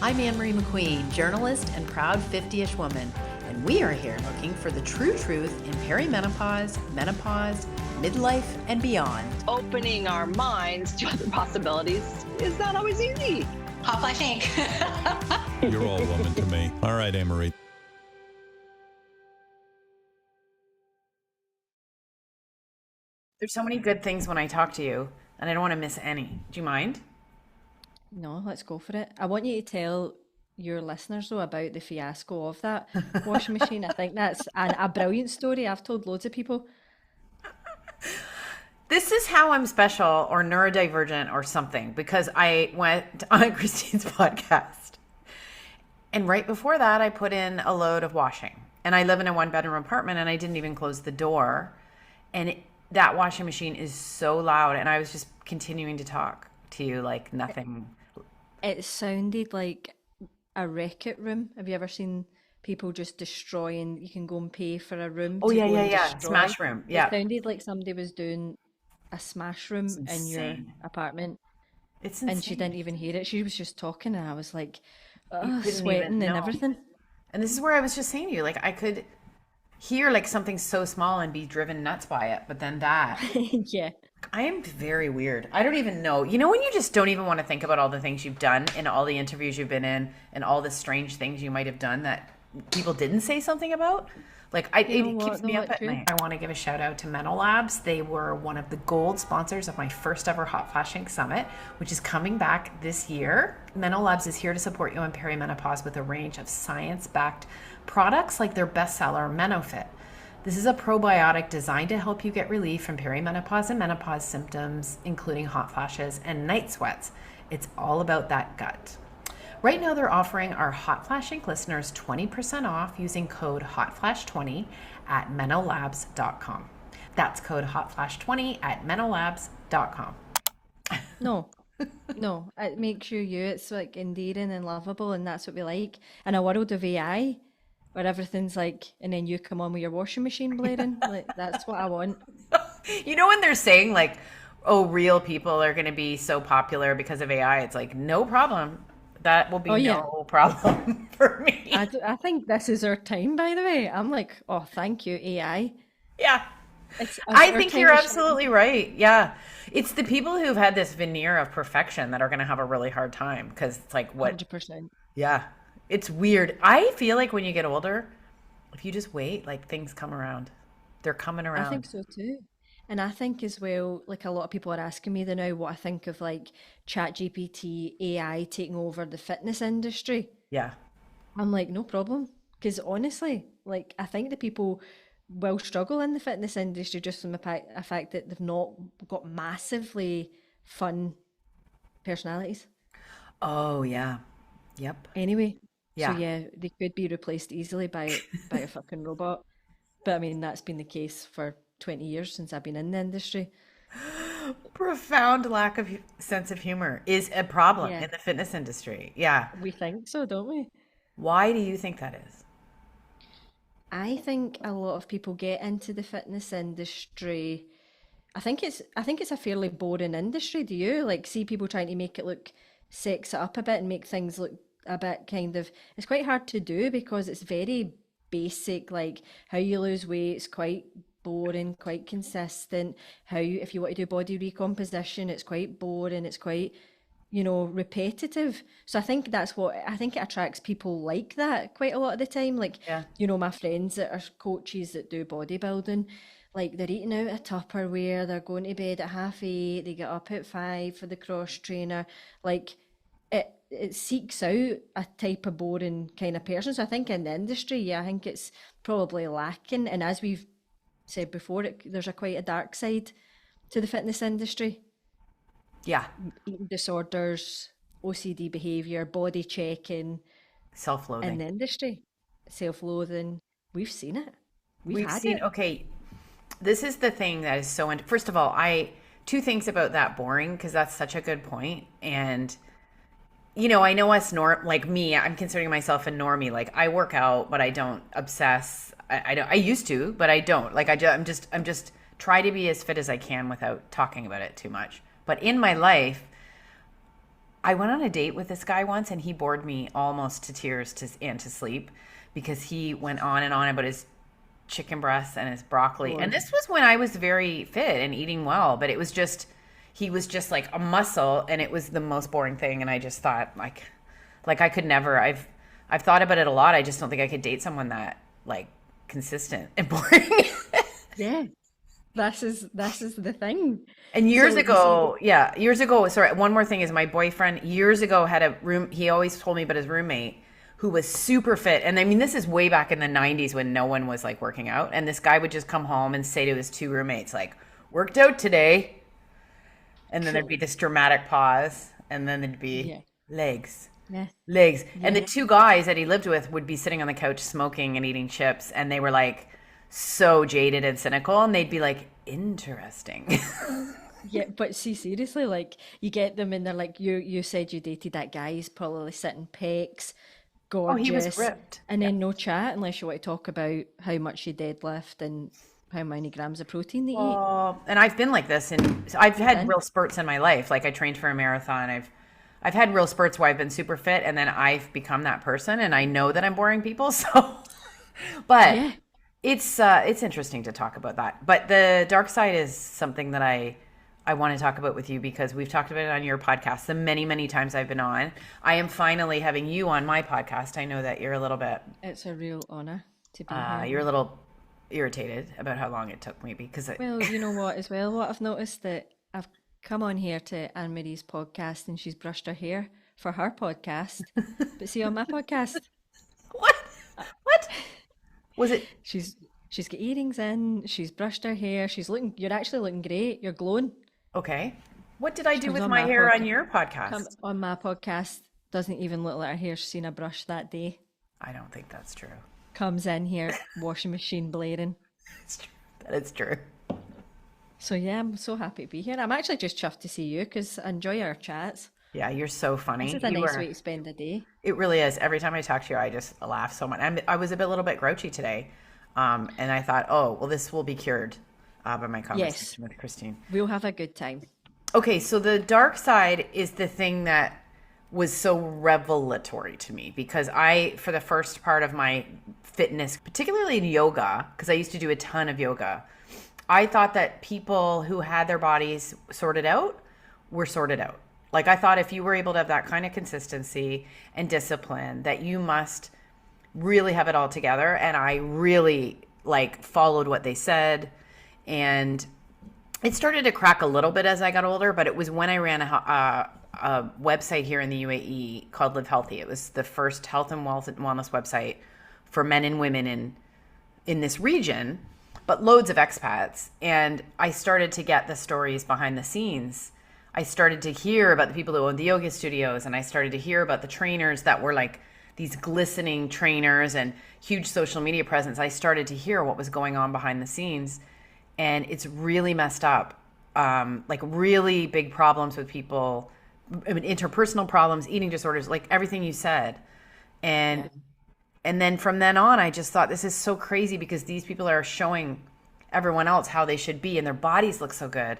I'm Annemarie McQueen, journalist and proud 50-ish woman, and we are here looking for the true truth in perimenopause, menopause, midlife, and beyond. Opening our minds to other possibilities is not always easy. Hot flash ink. You're all woman to me. All right, Annemarie. There's so many good things when I talk to you, and I don't want to miss any. Do you mind? No, let's go for it. I want you to tell your listeners though about the fiasco of that washing machine. I think that's a brilliant story. I've told loads of people. This is how I'm special or neurodivergent or something, because I went on Kristeen's podcast. And right before that, I put in a load of washing. And I live in a one-bedroom apartment, and I didn't even close the door. And that washing machine is so loud. And I was just continuing to talk to you like nothing. It sounded like a wreck-it room. Have you ever seen people just destroying? You can go and pay for a room. Oh, to yeah, go yeah, and yeah. destroy. Smash room. Yeah. It sounded like somebody was doing a smash room in your insane. apartment. It's insane. And she didn't even hear it. She was just talking, and I was like, You couldn't sweating even and know. everything. And this is where I was just saying to you, like, I could hear like something so small and be driven nuts by it. But then that, Yeah. I am very weird. I don't even know. You know when you just don't even want to think about all the things you've done and all the interviews you've been in and all the strange things you might have done that people didn't say something about? Like, it keeps me up at night. I want to give a shout out to MenoLabs. They were one of the gold sponsors of my first ever Hot Flash Ink Summit, which is coming back this year. MenoLabs is here to support you in perimenopause with a range of science-backed products like their bestseller, MenoFit. This is a probiotic designed to help you get relief from perimenopause and menopause symptoms, including hot flashes and night sweats. It's all about that gut. Right now, they're offering our Hot Flash Ink listeners 20% off using code HOTFLASH20 at MenoLabs.com. That's code HOTFLASH20 at MenoLabs.com. No, no, it makes you you. It's like endearing and lovable, and that's what we like. In a world of AI, where everything's like, and then you come on with your washing machine blaring, like that's what I want. You know when they're saying like, oh, real people are going to be so popular because of AI, it's like, no problem. That will be no problem for me. I think this is our time, by the way. I'm like, oh, thank you, AI. Yeah. It's I our think time you're to shine. absolutely right. Yeah. It's the people who've had this veneer of perfection that are going to have a really hard time because it's like, what? 100%. Yeah. It's weird. I feel like when you get older, if you just wait, like things come around. They're coming around. I think so too. And I think as well, like a lot of people are asking me now what I think of like ChatGPT, AI taking over the fitness industry. Yeah. I'm like, no problem. Because honestly, like I think the people will struggle in the fitness industry just from a fact that they've not got massively fun personalities. Oh, yeah. Yep. Anyway, Yeah. so yeah, they could be replaced easily by a fucking robot. But I mean, that's been the case for 20 years since I've been in the industry. Profound lack of sense of humor is a problem Yeah. in the fitness industry. Yeah. We think so, don't we? Why do you think that is? I think a lot of people get into the fitness industry. I think it's a fairly boring industry. Do you like see people trying to make it look sex it up a bit and make things look a bit kind of it's quite hard to do because it's very basic, like how you lose weight, it's quite boring, quite consistent. How you if you want to do body recomposition, it's quite boring, it's quite repetitive. So I think it attracts people like that quite a lot of the time. Like, Yeah. my friends that are coaches that do bodybuilding, like they're eating out of Tupperware, they're going to bed at 8:30, they get up at 5 for the cross trainer. Like it seeks out a type of boring kind of person. So I think in the industry, yeah, I think it's probably lacking. And as we've said before, there's a quite a dark side to the fitness industry. Yeah. Eating disorders, OCD behavior, body checking in Self-loathing. the industry, self-loathing. We've seen it. We've had seen, it. okay, this is the thing that is so, first of all, two things about that boring, because that's such a good point. And, I know us like me, I'm considering myself a normie. Like I work out, but I don't obsess. I don't, I used to, but I don't. Like I'm just try to be as fit as I can without talking about it too much. But in my life, I went on a date with this guy once and he bored me almost to tears and to sleep because he went on and on about his chicken breasts and his broccoli. And this was when I was very fit and eating well, but it was just he was just like a muscle and it was the most boring thing and I just thought like I could never. I've thought about it a lot. I just don't think I could date someone that like consistent and boring. Yeah, this is the thing. And years So you ago, yeah, years ago, sorry, one more thing is my boyfriend years ago had a room, he always told me about his roommate who was super fit. And I mean, this is way back in the 90s when no one was like working out. And this guy would just come home and say to his two roommates, like, worked out today. And then there'd be this dramatic pause. And then there'd be Yeah. legs, Yeah. legs. And the two guys that he lived with would be sitting on the couch smoking and eating chips. And they were like so jaded and cynical. And they'd be like, interesting. Yeah, but see, seriously, like you get them and they're like, you said you dated that guy, he's probably sitting pecs, Oh, he was gorgeous, ripped. and then no chat unless you want to talk about how much you deadlift and how many grams of protein they eat. Oh, and I've been like this, and so I've had real spurts in my life. Like I trained for a marathon. I've had real spurts where I've been super fit, and then I've become that person, and I know that I'm boring people. So, but Yeah. it's interesting to talk about that. But the dark side is something that I want to talk about with you because we've talked about it on your podcast the many times I've been on. I am finally having you on my podcast. I know that you're a little bit It's a real honor to be here. you're a little irritated about how long it took me because Well, you know what, as well, what I've noticed that I've come on here to Anne-Marie's podcast and she's brushed her hair for her podcast. But see, on my podcast, what? What? Was it she's got earrings in, she's brushed her hair, you're actually looking great, you're glowing. okay? What did I do Comes with on my my hair on podcast. your podcast? On my podcast, doesn't even look like her hair's seen a brush that day. I don't think that's true. Comes in here, washing machine blaring. It's true. That is true. So yeah, I'm so happy to be here. I'm actually just chuffed to see you because I enjoy our chats. Yeah, you're so funny. This is a You nice are- way to spend a day. It really is. Every time I talk to you, I just laugh so much. I was a little bit grouchy today, and I thought, oh, well, this will be cured by my conversation with Kristeen. We'll have a good time. Okay, so the dark side is the thing that was so revelatory to me because for the first part of my fitness, particularly in yoga, because I used to do a ton of yoga, I thought that people who had their bodies sorted out were sorted out. Like I thought if you were able to have that kind of consistency and discipline, that you must really have it all together. And I really like followed what they said. And it started to crack a little bit as I got older, but it was when I ran a website here in the UAE called Live Healthy. It was the first health and wellness website for men and women in this region, but loads of expats. And I started to get the stories behind the scenes. I started to hear about the people who owned the yoga studios, and I started to hear about the trainers that were like these glistening trainers and huge social media presence. I started to hear what was going on behind the scenes, and it's really messed up. Like really big problems with people, I mean, interpersonal problems, eating disorders, like everything you said. And then from then on, I just thought this is so crazy because these people are showing everyone else how they should be and their bodies look so good.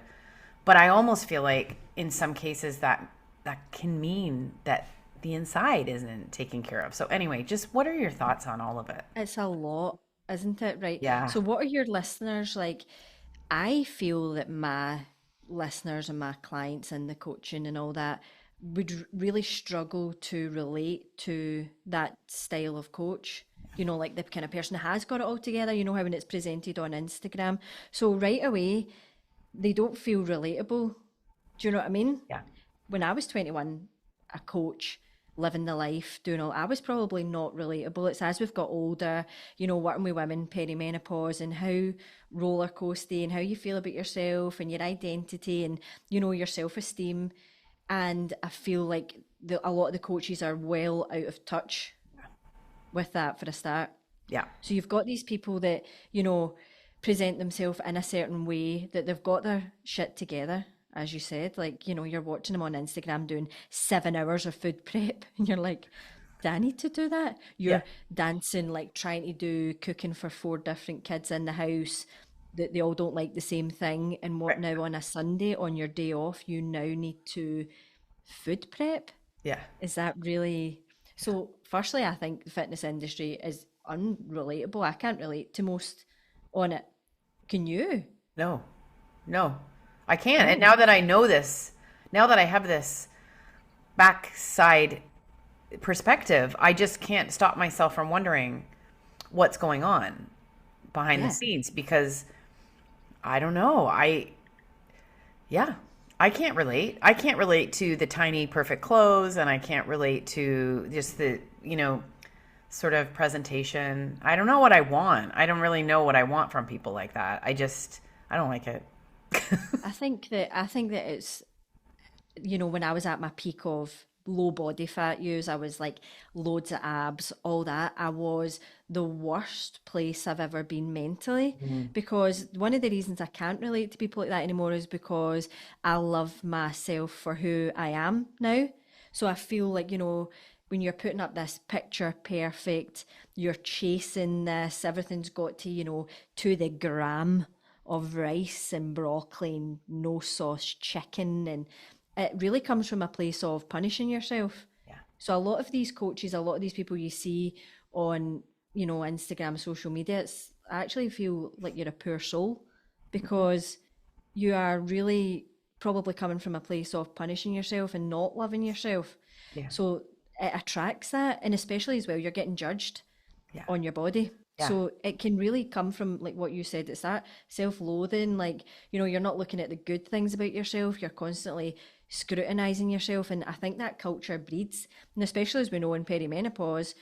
But I almost feel like in some cases that can mean that the inside isn't taken care of. So anyway, just what are your thoughts on all of it? It's a lot, isn't it? Right. Yeah. So what are your listeners like? I feel that my listeners and my clients and the coaching and all that would really struggle to relate to that style of coach. You know, like the kind of person who has got it all together, you know, how when it's presented on Instagram. So right away, they don't feel relatable. Do you know what I mean? Yeah. When I was 21, a coach, living the life, doing all, I was probably not relatable. It's as we've got older, you know, working with women, perimenopause, and how roller coasty and how you feel about yourself and your identity and, you know, your self-esteem. And I feel like a lot of the coaches are well out of touch with that for a start. Yeah. So you've got these people that, you know, present themselves in a certain way, that they've got their shit together, as you said. Like, you know, you're watching them on Instagram doing 7 hours of food prep and you're like, do I need to do that? You're dancing, like trying to do cooking for 4 different kids in the house that they all don't like the same thing. And what now on a Sunday, on your day off, you now need to food prep. Yeah. Is that really so? Firstly, I think the fitness industry is unrelatable. I can't relate to most on it. Can you? No, no, I can't. And No. now that I know this, now that I have this backside perspective, I just can't stop myself from wondering what's going on behind the Yeah. scenes because I don't know. Yeah, I can't relate. I can't relate to the tiny, perfect clothes, and I can't relate to just the, sort of presentation. I don't know what I want. I don't really know what I want from people like that. I don't like it. I think that it's when I was at my peak of low body fat use, I was like loads of abs, all that. I was the worst place I've ever been mentally because one of the reasons I can't relate to people like that anymore is because I love myself for who I am now. So I feel like, when you're putting up this picture perfect, you're chasing this, everything's got to the gram of rice and broccoli and no sauce chicken, and it really comes from a place of punishing yourself. Yeah. So a lot of these coaches, a lot of these people you see on, Instagram, social media, I actually feel like you're a poor soul because you are really probably coming from a place of punishing yourself and not loving yourself. Yeah. So it attracts that, and especially as well, you're getting judged Yeah. on your body. Yeah. So it can really come from like what you said, it's that self-loathing, like, you're not looking at the good things about yourself, you're constantly scrutinizing yourself. And I think that culture breeds, and especially as we know in perimenopause,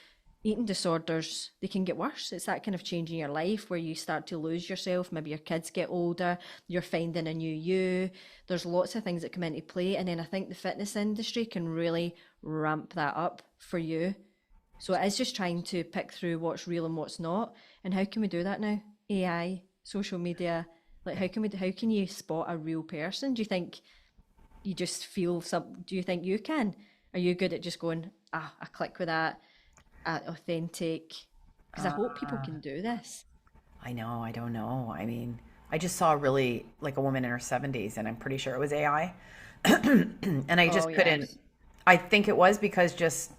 eating disorders, they can get worse. It's that kind of change in your life where you start to lose yourself. Maybe your kids get older, you're finding a new you. There's lots of things that come into play. And then I think the fitness industry can really ramp that up for you. So it is just trying to pick through what's real and what's not. And how can we do that now? AI, social media, like how can you spot a real person? Do you think you just feel do you think you can? Are you good at just going, I click with that, authentic? Because I hope people can do this. I know. I don't know. I mean, I just saw really like a woman in her 70s, and I'm pretty sure it was AI. And I Oh just couldn't. yes. I think it was because just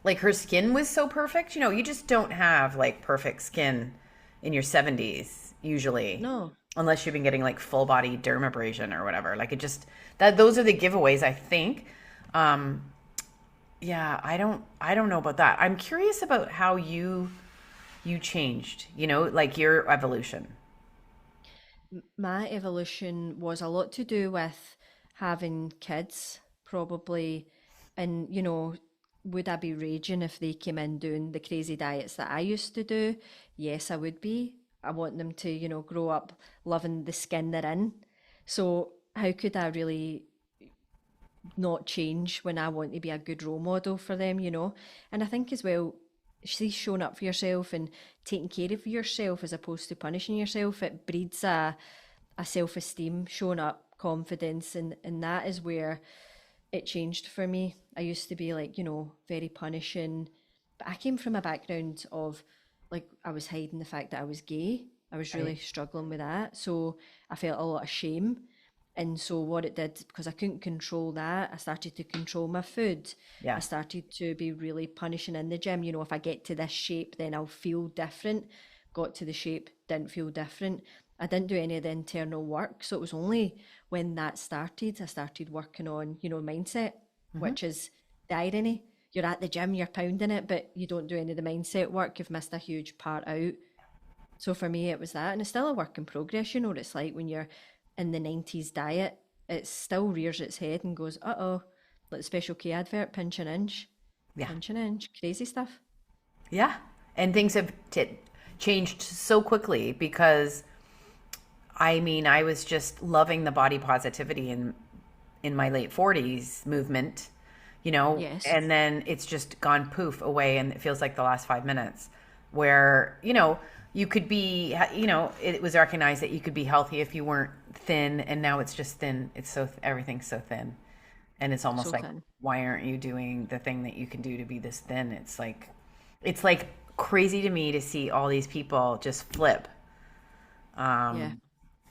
like her skin was so perfect. You just don't have like perfect skin in your 70s usually, No. unless you've been getting like full body dermabrasion or whatever. Like it just that those are the giveaways, I think. Um, yeah, I don't know about that. I'm curious about how you changed, like your evolution. My evolution was a lot to do with having kids, probably. And, would I be raging if they came in doing the crazy diets that I used to do? Yes, I would be. I want them to, grow up loving the skin they're in. So, how could I really not change when I want to be a good role model for them? And I think as well, see, showing up for yourself and taking care of yourself as opposed to punishing yourself, it breeds a self-esteem, showing up, confidence, and that is where it changed for me. I used to be like, very punishing, but I came from a background of like I was hiding the fact that I was gay. I was really Right. struggling with that. So I felt a lot of shame. And so what it did, because I couldn't control that, I started to control my food. I Yeah. started to be really punishing in the gym. If I get to this shape, then I'll feel different. Got to the shape, didn't feel different. I didn't do any of the internal work. So it was only when that started, I started working on, mindset, Hmm. which is the irony. You're at the gym, you're pounding it, but you don't do any of the mindset work. You've missed a huge part out. So for me, it was that. And it's still a work in progress. You know what it's like when you're in the 90s diet, it still rears its head and goes, uh-oh, like the Special K advert, Yeah. pinch an inch, crazy stuff. Yeah. And things have changed so quickly because I mean, I was just loving the body positivity in my late 40s movement, Yes, and then it's just gone poof away, and it feels like the last 5 minutes where, you could be, it was recognized that you could be healthy if you weren't thin, and now it's just thin. It's everything's so thin. And it's almost so like, thin. why aren't you doing the thing that you can do to be this thin? It's like crazy to me to see all these people just flip. Yeah. Um,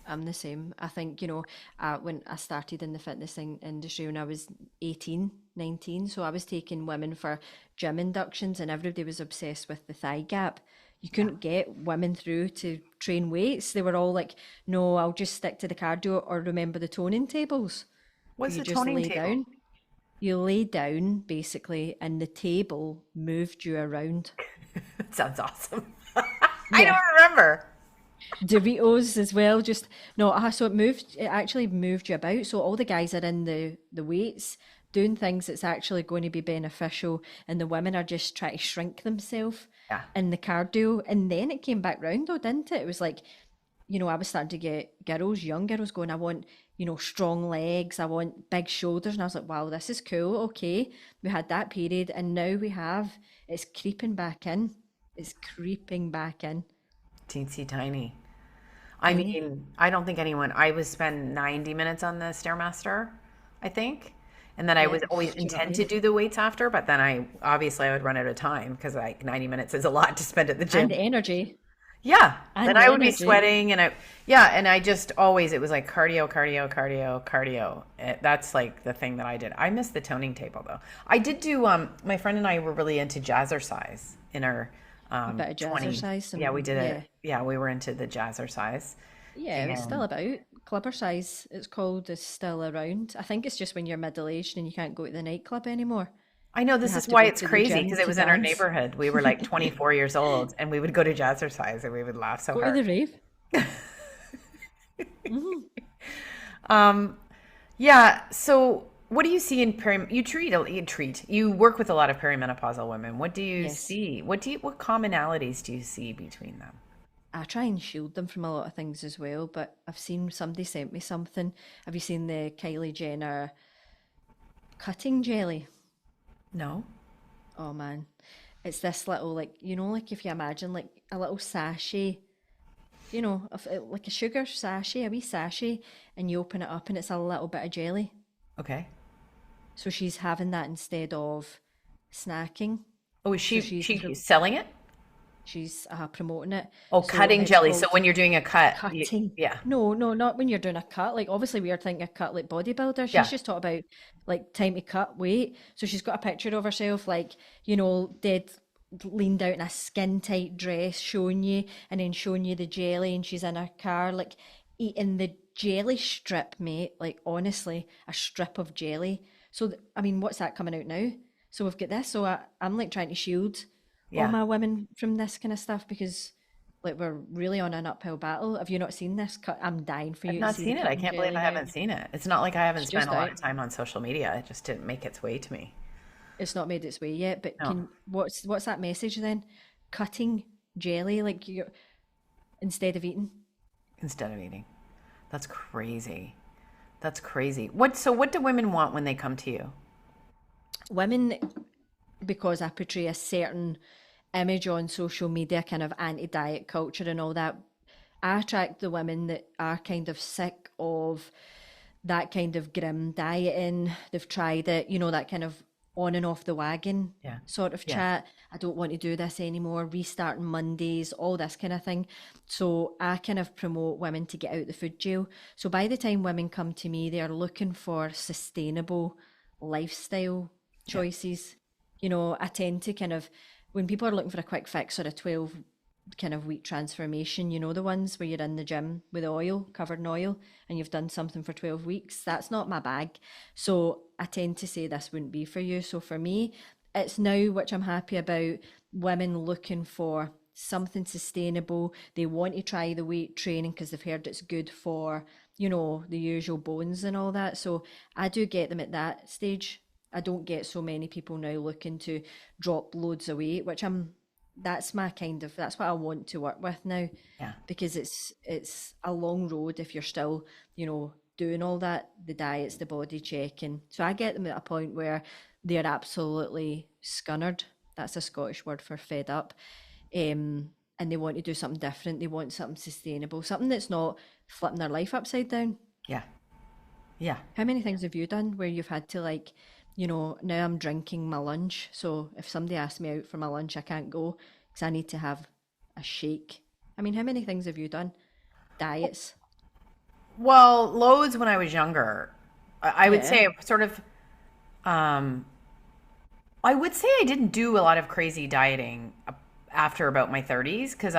I'm the same. I think, when I started in the fitness industry when I was 18, 19, so I was taking women for gym inductions and everybody was obsessed with the thigh gap. You couldn't get women through to train weights. They were all like, no, I'll just stick to the cardio or remember the toning tables. What's You the just toning lay table? down. You lay down basically and the table moved you around. That sounds awesome. I Yeah. don't remember. Doritos as well. Just no, so it actually moved you about. So all the guys are in the weights doing things that's actually going to be beneficial, and the women are just trying to shrink themselves Yeah. in the cardio. And then it came back round though, didn't it? It was like, I was starting to get girls, young girls going, I want, strong legs, I want big shoulders. And I was like, wow, this is cool. Okay. We had that period and now it's creeping back in. It's creeping back in. Teensy tiny. I Tiny. mean, I don't think I would spend 90 minutes on the Stairmaster, I think. And then I Yeah. would always Do you know what I intend to mean? do the weights after, but then I would run out of time because like 90 minutes is a lot to spend at the And gym. energy. Yeah. Then And I would be energy. sweating and I just always, it was like cardio, cardio, cardio, cardio. That's like the thing that I did. I miss the toning table though. I did do, my friend and I were really into jazzercise in our A bit of 20s. jazzercise Yeah, we and did yeah. it. Yeah, we were into the jazzercise. Yeah, it's still And about. Clubber size, it's called, is still around. I think it's just when you're middle aged and you can't go to the nightclub anymore. I know You this have is to why go it's to the crazy gym because it to was in our dance. neighborhood. We were like 24 years old and we would go to jazzercise and we would laugh so Go to hard. the rave. Um, yeah. So, what do you see in you work with a lot of perimenopausal women. What do you Yes. see? What commonalities do you see between them? I try and shield them from a lot of things as well, but I've seen somebody sent me something. Have you seen the Kylie Jenner cutting jelly? No. Oh man. It's this little, like, like if you imagine like a little sachet, like a sugar sachet, a wee sachet, and you open it up and it's a little bit of jelly. Okay. So she's having that instead of snacking. Oh, is So she's she's selling it? she's promoting it. Oh, So cutting it's jelly. So called when you're doing a cut, cutting. yeah, No, no, not when you're doing a cut. Like obviously we are thinking a cut like bodybuilder. She's yeah. just talking about like time to cut weight. So she's got a picture of herself like, dead leaned out in a skin tight dress showing you and then showing you the jelly and she's in her car like eating the jelly strip, mate. Like honestly, a strip of jelly. So I mean, what's that coming out now? So we've got this. So I'm like trying to shield all Yeah. my women from this kind of stuff because like we're really on an uphill battle. Have you not seen this cut? I'm dying for I've you to not see the seen it. I cutting can't believe jelly I now. haven't seen it. It's not like I haven't It's spent just a lot out. of time on social media. It just didn't make its way to me. It's not made its way yet, but No, what's that message then? Cutting jelly like you instead of eating. instead of eating. That's crazy. That's crazy. What do women want when they come to you? Women, because I portray a certain image on social media, kind of anti-diet culture and all that, I attract the women that are kind of sick of that kind of grim dieting. They've tried it, that kind of on and off the wagon Yeah. sort of Yeah. chat. I don't want to do this anymore, restarting Mondays, all this kind of thing. So I kind of promote women to get out the food jail. So by the time women come to me, they're looking for sustainable lifestyle Yeah. choices. I tend to kind of, when people are looking for a quick fix or a 12 kind of week transformation, the ones where you're in the gym with oil, covered in oil, and you've done something for 12 weeks, that's not my bag. So I tend to say this wouldn't be for you. So for me, it's now, which I'm happy about, women looking for something sustainable. They want to try the weight training because they've heard it's good for, the usual bones and all that. So I do get them at that stage. I don't get so many people now looking to drop loads of weight, which that's what I want to work with now Yeah. because it's a long road if you're still, doing all that, the diets, the body checking. So I get them at a point where they're absolutely scunnered. That's a Scottish word for fed up. And they want to do something different. They want something sustainable, something that's not flipping their life upside down. Yeah. Yeah. How many things have you done where you've had to like, now I'm drinking my lunch. So if somebody asks me out for my lunch, I can't go because I need to have a shake. I mean, how many things have you done? Diets. Well, loads when I was younger. I would Yeah. say sort of, um, I would say I didn't do a lot of crazy dieting after about my 30s because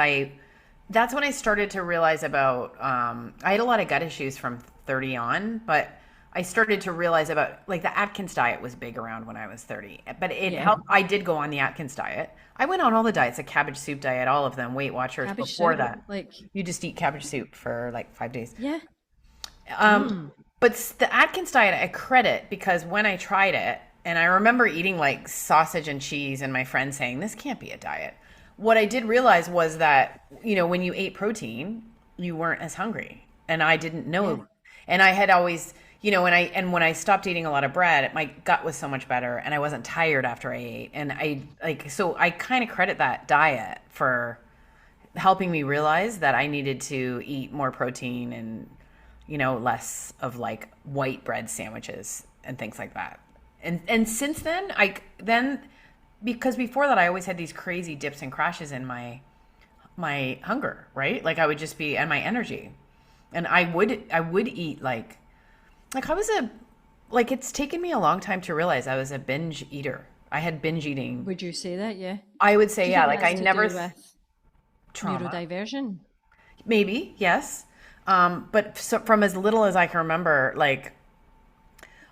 that's when I started to realize about, I had a lot of gut issues from 30 on, but I started to realize about like the Atkins diet was big around when I was 30, but it Yeah. helped. I did go on the Atkins diet. I went on all the diets, the cabbage soup diet, all of them, Weight Watchers Cabbage before soup. that. Like, You just eat cabbage soup for like 5 days. yeah. Um, but the Atkins diet, I credit because when I tried it, and I remember eating like sausage and cheese, and my friend saying, "This can't be a diet." What I did realize was that, when you ate protein, you weren't as hungry. And I didn't Yeah. know. And I had always, when I stopped eating a lot of bread, my gut was so much better and I wasn't tired after I ate. And so I kind of credit that diet for helping me realize that I needed to eat more protein and less of like white bread sandwiches and things like that. And since then, because before that I always had these crazy dips and crashes in my hunger, right? Like I would just be and my energy. And I would eat like I was a like it's taken me a long time to realize I was a binge eater. I had binge eating. Would you say that? Yeah. I would Do say you yeah, think like I that's to never do with trauma. neurodiversion? Maybe, yes. But so, from as little as I can remember, like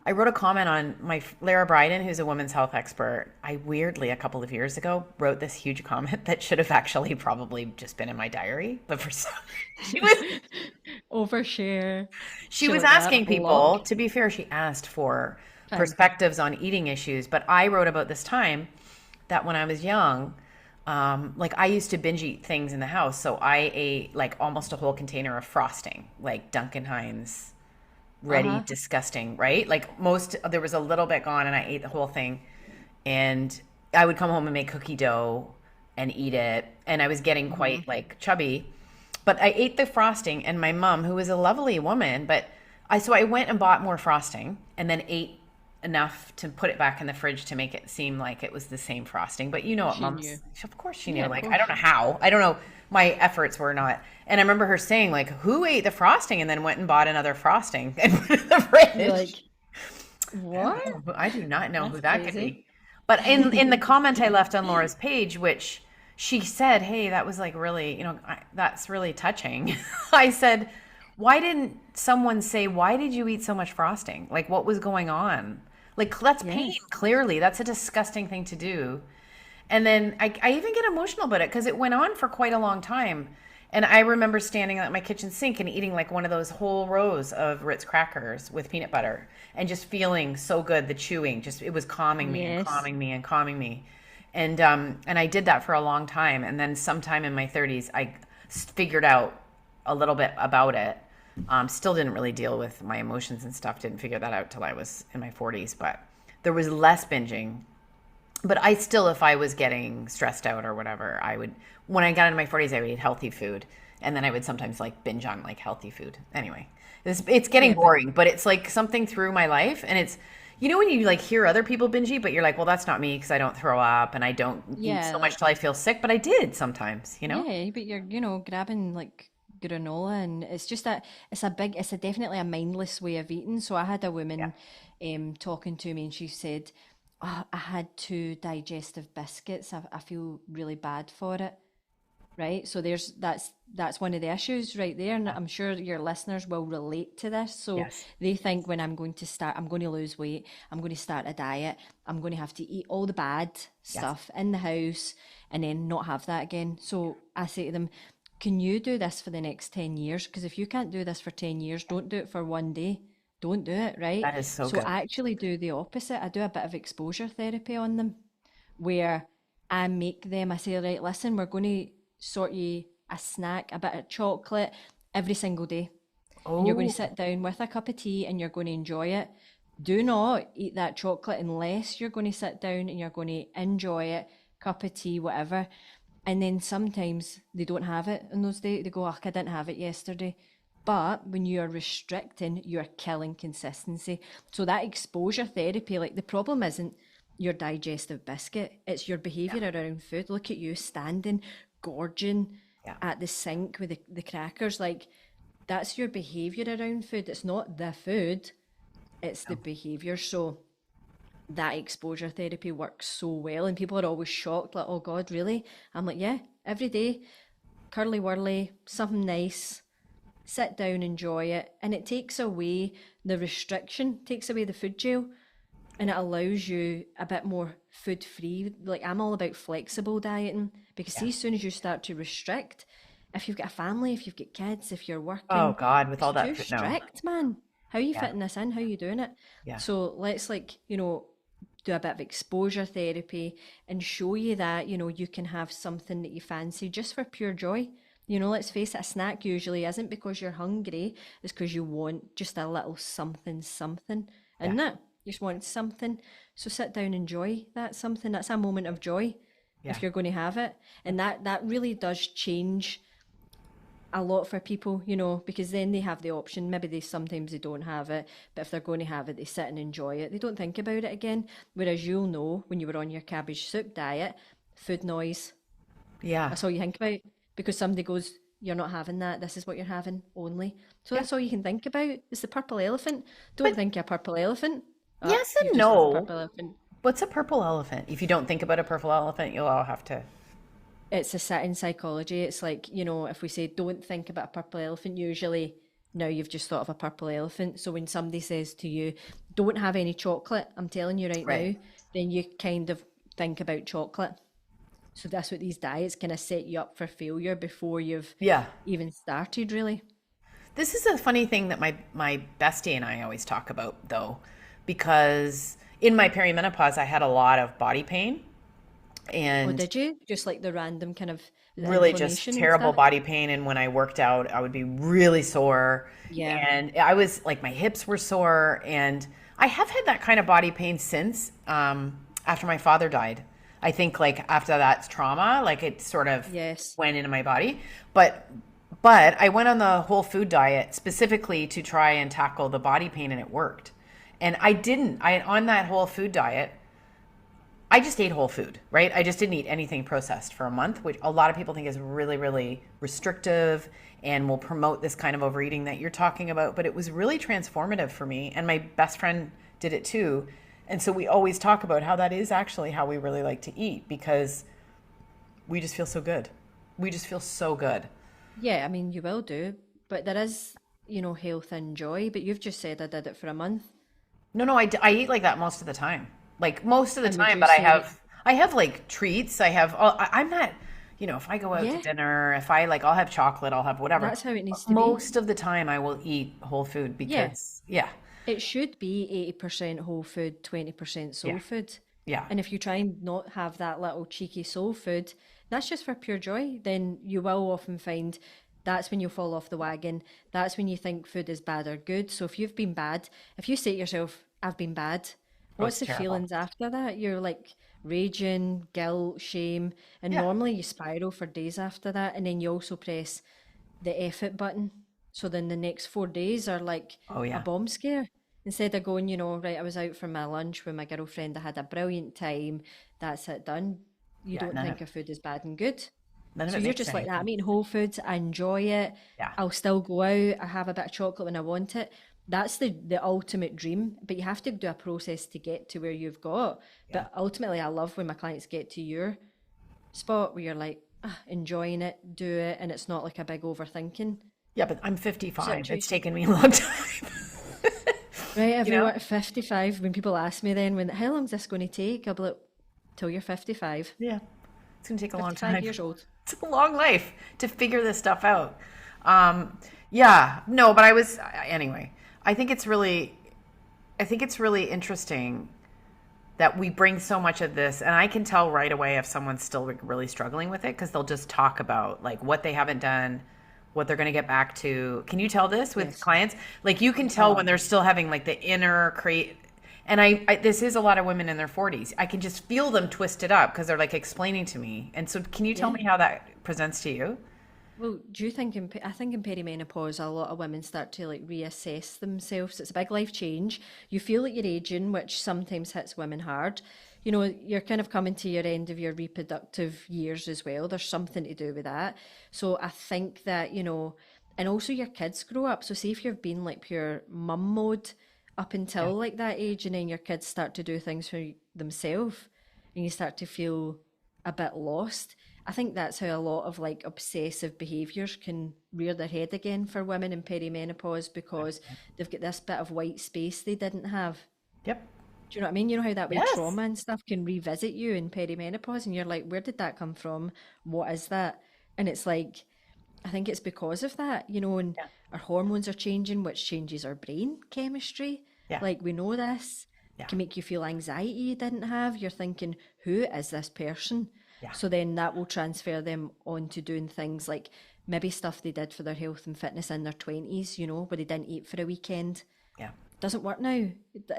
I wrote a comment on Lara Bryden, who's a women's health expert. I weirdly, a couple of years ago, wrote this huge comment that should have actually probably just been in my diary. But for some, she was Overshare. she Shit was like that. asking Block. people. To be fair, she asked for Fine. perspectives on eating issues. But I wrote about this time that when I was young, like I used to binge eat things in the house. So I ate like almost a whole container of frosting, like Duncan Hines ready, Uh-huh. disgusting, right? Like there was a little bit gone and I ate the whole thing. And I would come home and make cookie dough and eat it. And I was getting quite like chubby. But I ate the frosting and my mom, who was a lovely woman, so I went and bought more frosting and then ate enough to put it back in the fridge to make it seem like it was the same frosting. But you know what She knew. of course she knew. Yeah, of Like, I don't know course. how. I don't know. My efforts were not. And I remember her saying, like, who ate the frosting and then went and bought another frosting and put it in the You're like, fridge? what? I do not know That's who that could crazy. be. But in the comment I left on Laura's page, which she said, "Hey, that was like really, that's really touching." I said, "Why didn't someone say why did you eat so much frosting? Like what was going on? Like that's pain. Yes. Clearly, that's a disgusting thing to do." And then I even get emotional about it because it went on for quite a long time. And I remember standing at my kitchen sink and eating like one of those whole rows of Ritz crackers with peanut butter and just feeling so good. The chewing just, it was calming me and Yes. calming me and calming me. And I did that for a long time. And then sometime in my 30s, I figured out a little bit about it. Still didn't really deal with my emotions and stuff. Didn't figure that out till I was in my 40s. But there was less binging, but I still, if I was getting stressed out or whatever, when I got into my 40s, I would eat healthy food. And then I would sometimes like binge on like healthy food. Anyway, it's getting Yeah, but boring, but it's like something through my life. And it's, when you like hear other people binge eat, but you're like, well, that's not me because I don't throw up and I don't eat yeah, so much like till I feel sick. But I did sometimes. yeah, but you're, grabbing like granola and it's just that it's a definitely a mindless way of eating. So I had a Yeah. woman talking to me and she said, oh, I had two digestive biscuits. I feel really bad for it. Right? So that's one of the issues right there, and Yeah. I'm sure your listeners will relate to this. So Yes. they think when I'm going to lose weight, I'm going to start a diet, I'm going to have to eat all the bad Yes. stuff in the house and then not have that again. So I say to them, can you do this for the next 10 years? Because if you can't do this for 10 years, don't do it for one day. Don't do it, right? That is so So good. I actually do the opposite. I do a bit of exposure therapy on them where I say, right, listen, we're going to sort you a snack, a bit of chocolate every single day. And you're going to Oh, sit down with a cup of tea and you're going to enjoy it. Do not eat that chocolate unless you're going to sit down and you're going to enjoy it, cup of tea, whatever. And then sometimes they don't have it on those days. They go, oh, I didn't have it yesterday. But when you are restricting, you're killing consistency. So that exposure therapy, like the problem isn't your digestive biscuit, it's your yeah. behavior around food. Look at you standing, gorging Yeah. at the sink with the crackers. Like that's your behavior around food. It's not the food, it's the behavior. So that exposure therapy works so well, and people are always shocked, like, oh God, really? I'm like, yeah, every day, curly whirly, something nice, sit down, enjoy it, and it takes away the restriction, takes away the food jail, and it allows you a bit more food free. Like, I'm all about flexible dieting, because see, as soon as you start to restrict, if you've got a family, if you've got kids, if you're working, Oh God, with all it's that too food, no. strict, man. How are you fitting this in? How are you doing it? Yeah. So let's, like, do a bit of exposure therapy and show you that, you can have something that you fancy just for pure joy. Let's face it, a snack usually isn't because you're hungry, it's because you want just a little something, isn't it? You just want something. So sit down, enjoy that something. That's a moment of joy if you're going to have it. And that really does change a lot for people, because then they have the option. Maybe sometimes they don't have it, but if they're going to have it, they sit and enjoy it. They don't think about it again. Whereas you'll know when you were on your cabbage soup diet, food noise. Yeah. That's all you think about, because somebody goes, you're not having that. This is what you're having only. So that's all you can think about. It's the purple elephant. Don't think you're a purple elephant. Yes you've and just got a no. purple elephant. What's a purple elephant? If you don't think about a purple elephant, you'll all have to. It's a sit in psychology. It's like, if we say don't think about a purple elephant, usually now you've just thought of a purple elephant. So when somebody says to you, don't have any chocolate, I'm telling you right now, then you kind of think about chocolate. So that's what these diets kind of set you up for failure before you've even started, really. This is a funny thing that my bestie and I always talk about, though, because in my perimenopause, I had a lot of body pain. And did you? Just like the random kind of really just terrible body pain. And when I worked out, I would be really sore. Yeah. And I was like, my hips were sore. And I have had that kind of body pain since after my father died. I think like after that trauma, like it sort of went into my body. But I went on the whole food diet specifically to try and tackle the body pain, and it worked. And on that whole food diet, I just ate whole food, right? I just didn't eat anything processed for a month, which a lot of people think is really, really restrictive and will promote this kind of overeating that you're talking about. But it was really transformative for me. And my best friend did it too. And so we always talk about how that is actually how we really like to eat, because we just feel so good. We just feel so good. Yeah, I mean, you will do. But there is, health and joy. But you've just said I did it for a month. No, I eat like that most of the time. Like most of the time, but I have like treats. I'm not, if I go out to dinner, if I'll have chocolate, I'll have whatever. That's how it needs to be. Most of the time I will eat whole food because, it should be 80% whole food, 20% soul food. Yeah. And if you try and not have that little cheeky soul food, that's just for pure joy, then you will often find that's when you fall off the wagon. That's when you think food is bad or good. So if you've been bad, if you say to yourself, I've been bad, what's the feelings after that? You're like raging, guilt, shame, and normally you spiral for days after that, and then you also press the F it button. So then the next 4 days are like a bomb scare. Instead of going, right, I was out for my lunch with my girlfriend, I had a brilliant time, that's it, done. You don't think of food as bad and good. So you're just like that. I'm eating whole foods, I enjoy it. Yeah. I'll still go out, I have a bit of chocolate when I want it. That's the ultimate dream, but you have to do a process to get to where you've got. Yeah. But ultimately, I love when my clients get to your spot where you're like, enjoying it, do it, and it's not like a big overthinking. Yeah, but I'm 55. It's taken me a long time. Right, everyone at 55, when people ask me then, how long is this going to take? I'll be like, till you're 55. Yeah, it's going to take a long time. 55 years old. It's a long life to figure this stuff out. Anyway, I think it's really interesting that we bring so much of this, and I can tell right away if someone's still really struggling with it, because they'll just talk about like what they haven't done, what they're going to get back to. Can you tell this with clients? Like you can tell when they're still having like the inner and I this is a lot of women in their 40s. I can just feel them twisted up because they're like explaining to me. And so can you tell me how that presents to you? Well, do you think I think in perimenopause, a lot of women start to like reassess themselves. It's a big life change. You feel like you're aging, which sometimes hits women hard. You're kind of coming to your end of your reproductive years as well. There's something to do with that. So I think that, and also your kids grow up. So see if you've been like pure mum mode up until like that age, and then your kids start to do things for themselves, and you start to feel a bit lost. I think that's how a lot of like obsessive behaviours can rear their head again for women in perimenopause, because they've got this bit of white space they didn't have. Yep. Do you know what I mean? You know how that way Yes. trauma and stuff can revisit you in perimenopause, and you're like, where did that come from? What is that? And it's like, I think it's because of that, you know, and our hormones are changing, which changes our brain chemistry. Yeah. Like, we know this. Yeah. It can make you feel anxiety you didn't have. You're thinking, who is this person? Yeah. So then that will transfer them on to doing things like maybe stuff they did for their health and fitness in their 20s, you know, where they didn't eat for a weekend. Yeah. Doesn't work now.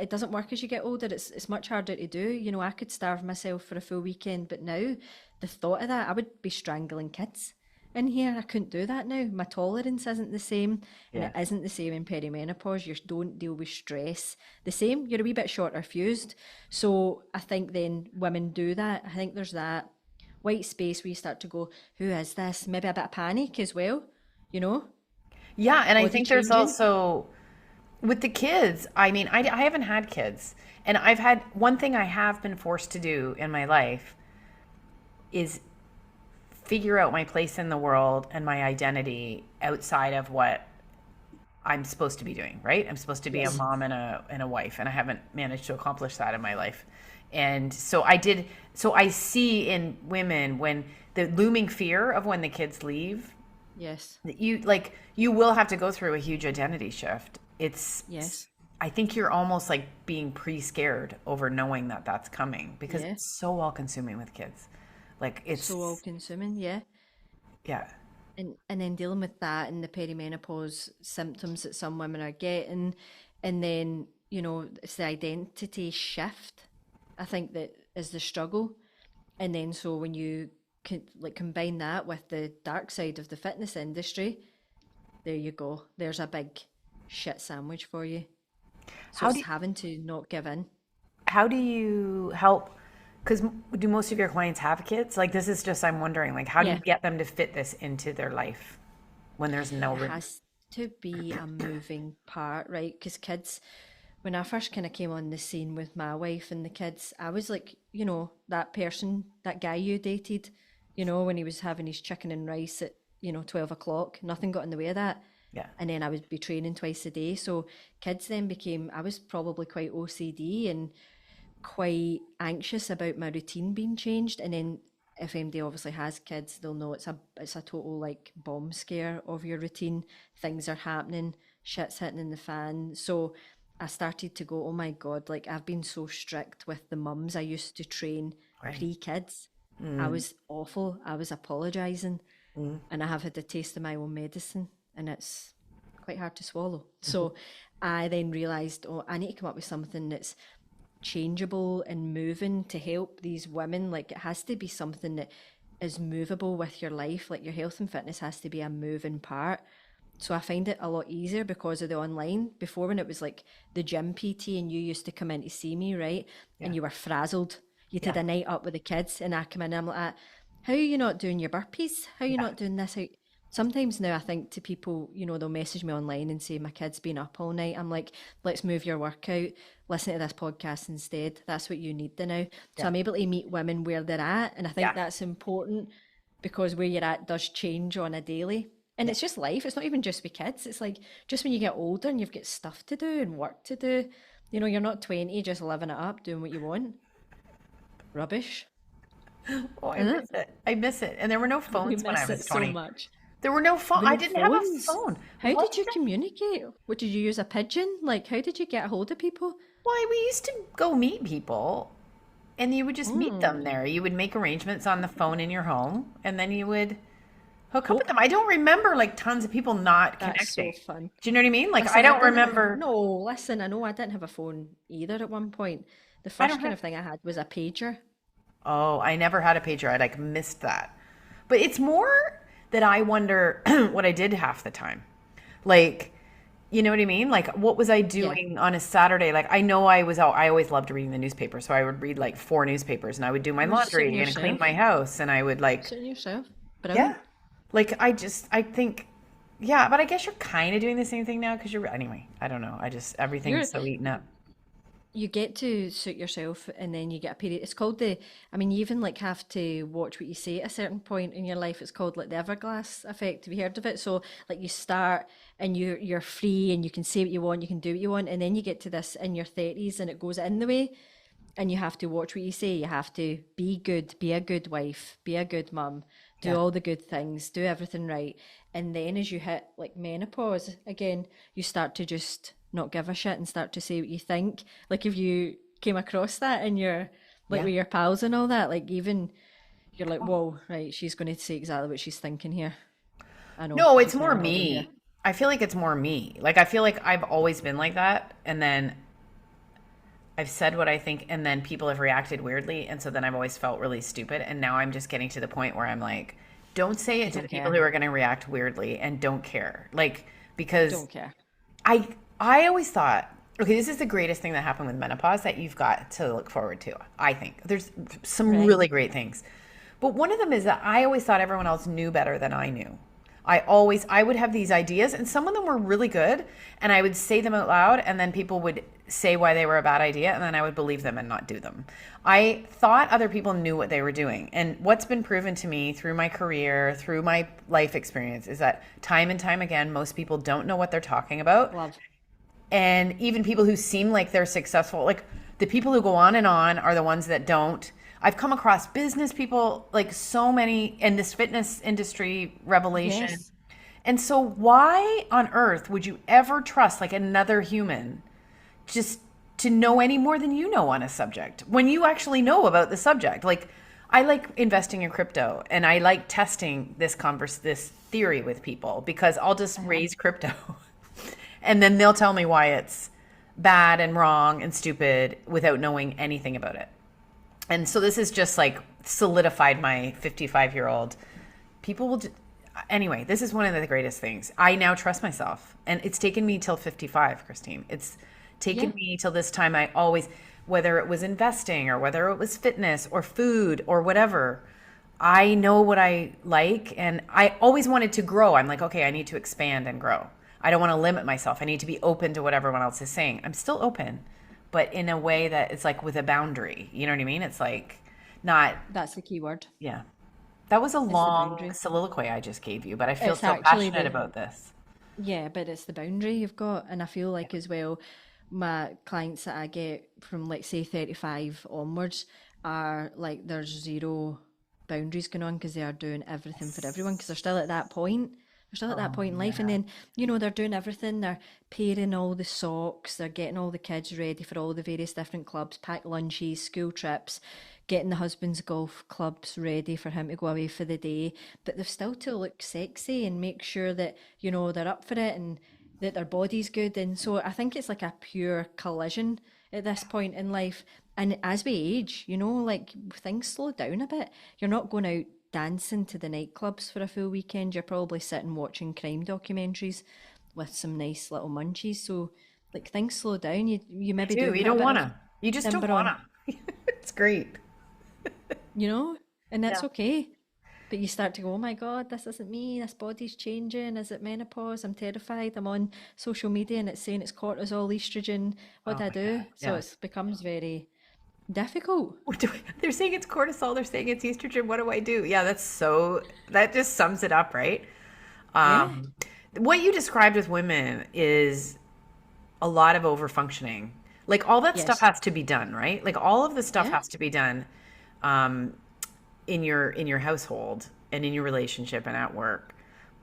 It doesn't work as you get older. It's much harder to do. You know, I could starve myself for a full weekend, but now the thought of that, I would be strangling kids in here. I couldn't do that now. My tolerance isn't the same, and it isn't the same in perimenopause. You don't deal with stress the same. You're a wee bit shorter fused. So I think then women do that. I think there's that white space where you start to go, who is this? Maybe a bit of panic as well, you know? Yeah, and I Body think there's changing. also with the kids. I mean, I haven't had kids, and I've had one thing I have been forced to do in my life is figure out my place in the world and my identity outside of what I'm supposed to be doing, right? I'm supposed to be a mom and a wife, and I haven't managed to accomplish that in my life. And so I see in women when the looming fear of when the kids leave, Yes. that you will have to go through a huge identity shift. Yes. I think you're almost like being pre-scared over knowing that that's coming, because Yeah. it's so all consuming with kids. Like it's So all consuming, yeah. yeah. And then dealing with that and the perimenopause symptoms that some women are getting, and then, you know, it's the identity shift, I think, that is the struggle. And then so when you combine that with the dark side of the fitness industry, there you go. There's a big shit sandwich for you. So How it's do you- having to not give in. How do you help? Because do most of your clients have kids? Like this is just, I'm wondering, like, how do you Yeah. get them to fit this into their life when there's no It has to be a moving part, right? Because kids, when I first kind of came on the scene with my wife and the kids, I was like, you know, that person, that guy you dated, you know, when he was having his chicken and rice at, 12 o'clock, nothing got in the way of that. Yeah. And then I would be training twice a day. So kids then I was probably quite OCD and quite anxious about my routine being changed. And then if MD obviously has kids, they'll know it's a total like bomb scare of your routine. Things are happening, shit's hitting in the fan. So I started to go, oh my God, like I've been so strict with the mums I used to train pre-kids. I was awful. I was apologising, and I have had a taste of my own medicine, and it's quite hard to swallow. So I then realised, oh, I need to come up with something that's changeable and moving to help these women. Like it has to be something that is movable with your life. Like your health and fitness has to be a moving part. So I find it a lot easier because of the online. Before, when it was like the gym PT and you used to come in to see me, right? And you were frazzled. You did a night up with the kids, and I come in and I'm like, how are you not doing your burpees? How are you not doing this? Sometimes now I think to people, they'll message me online and say, my kid's been up all night. I'm like, let's move your workout. Listen to this podcast instead. That's what you need now. So I'm able to meet women where they're at. And I think that's important, because where you're at does change on a daily. And it's just life. It's not even just with kids. It's like just when you get older and you've got stuff to do and work to do, you're not 20, just living it up, doing what you want. Rubbish. Oh, I miss it. I miss it. And there were no phones when I was 20. so much. There were no phones. I didn't have a phone. How did you communicate? What, did you use a pigeon? Like, how did you get a hold of people? Well, we used to go meet people, and you would just meet them there. You would make arrangements on the phone in your home, and then you would hook up with them. I don't remember like tons of people not That's connecting. so fun. Do you know what I mean? Like Listen, I don't didn't have- remember. No, listen, I know I didn't have a phone either at one point. The first kind of thing I had was a pager. Oh, I never had a pager. I like missed that. But it's more that I wonder what I did half the time. Like, you know what I mean? Like, what was I doing on a Saturday? Like, I know I always loved reading the newspaper. So I would read like 4 newspapers, and I would do my laundry and clean my house, and I would like, Sitting yourself. yeah. Like, I think, Yeah, but I guess you're kind of doing the same thing now because anyway, I don't know. You're Everything's so eaten up. you get to suit yourself and then you get a period. It's called I mean, you even like have to watch what you say at a certain point in your life. It's called like the Everglass effect. Have you heard of it? So like you start and you're free and you can say what you want, you can do what you want, and then you get to this in your 30s and it goes in the way and you have to watch what you say. You have to be good, be a good wife, be a good mum, do Yeah. all the good things, do everything right. And then as you hit like menopause again, you start to just not give a shit and start to say what you think. Like if you came across that in your like Yeah. with your pals and all that, like even you're like, whoa, right, she's going to say exactly what she's thinking here. I know No, it's she's more never nodding here. me. I feel like it's more me. Like I feel like I've always been like that, and then I've said what I think, and then people have reacted weirdly, and so then I've always felt really stupid, and now I'm just getting to the point where I'm like, don't say I it to the don't people care. who are going to react weirdly, and don't care. Like because Don't care. I I always thought, okay, this is the greatest thing that happened with menopause that you've got to look forward to. I think there's some Right. really great things. But one of them is that I always thought everyone else knew better than I knew. I would have these ideas and some of them were really good and I would say them out loud and then people would say why they were a bad idea and then I would believe them and not do them. I thought other people knew what they were doing. And what's been proven to me through my career, through my life experience is that time and time again most people don't know what they're talking about. Love. And even people who seem like they're successful, like the people who go on and on are the ones that don't. I've come across business people, like so many in this fitness industry revelation. Yes. And so why on earth would you ever trust like another human just to know any more than you know on a subject when you actually know about the subject? Like I like investing in crypto and I like testing this theory with people because I'll just raise crypto and then they'll tell me why it's bad and wrong and stupid without knowing anything about it. And so this is just like solidified my 55-year-old. People will, anyway, this is one of the greatest things. I now trust myself. And it's taken me till 55, Christine. It's taken Yeah. me till this time. I always, whether it was investing or whether it was fitness or food or whatever, I know what I like. And I always wanted to grow. I'm like, okay, I need to expand and grow. I don't want to limit myself. I need to be open to what everyone else is saying. I'm still open, but in a way that it's like with a boundary. You know what I mean? It's like not, That's the key word. yeah. That was a It's the long boundary. soliloquy I just gave you, but I feel It's so actually passionate the about this. Yeah, but it's the boundary you've got. And I feel like as well, my clients that I get from like say 35 onwards are like there's zero boundaries going on because they are doing everything for everyone because they're still at that point. They're still at that Oh, point in life. And yeah. then, they're doing everything. They're pairing all the socks, they're getting all the kids ready for all the various different clubs, pack lunches, school trips, getting the husband's golf clubs ready for him to go away for the day. But they've still to look sexy and make sure that, they're up for it and that their body's good. And so I think it's like a pure collision at this point in life. And as we age, like things slow down a bit. You're not going out dancing to the nightclubs for a full weekend. You're probably sitting watching crime documentaries with some nice little munchies. So like things slow down. You maybe do Dude, you put a don't bit want of to. You just don't timber want on, to. It's great. and that's Yeah. okay. But you start to go, oh my God, this isn't me. This body's changing. Is it menopause? I'm terrified. I'm on social media and it's saying it's cortisol, estrogen. What Oh do I my God. do? So Yeah. it becomes very difficult. They're saying it's cortisol. They're saying it's estrogen. What do I do? Yeah, that just sums it up, right? Yeah. Um, what you described with women is a lot of over functioning. Like all that stuff Yes. has to be done, right? Like all of the stuff Yeah. has to be done um, in your household and in your relationship and at work.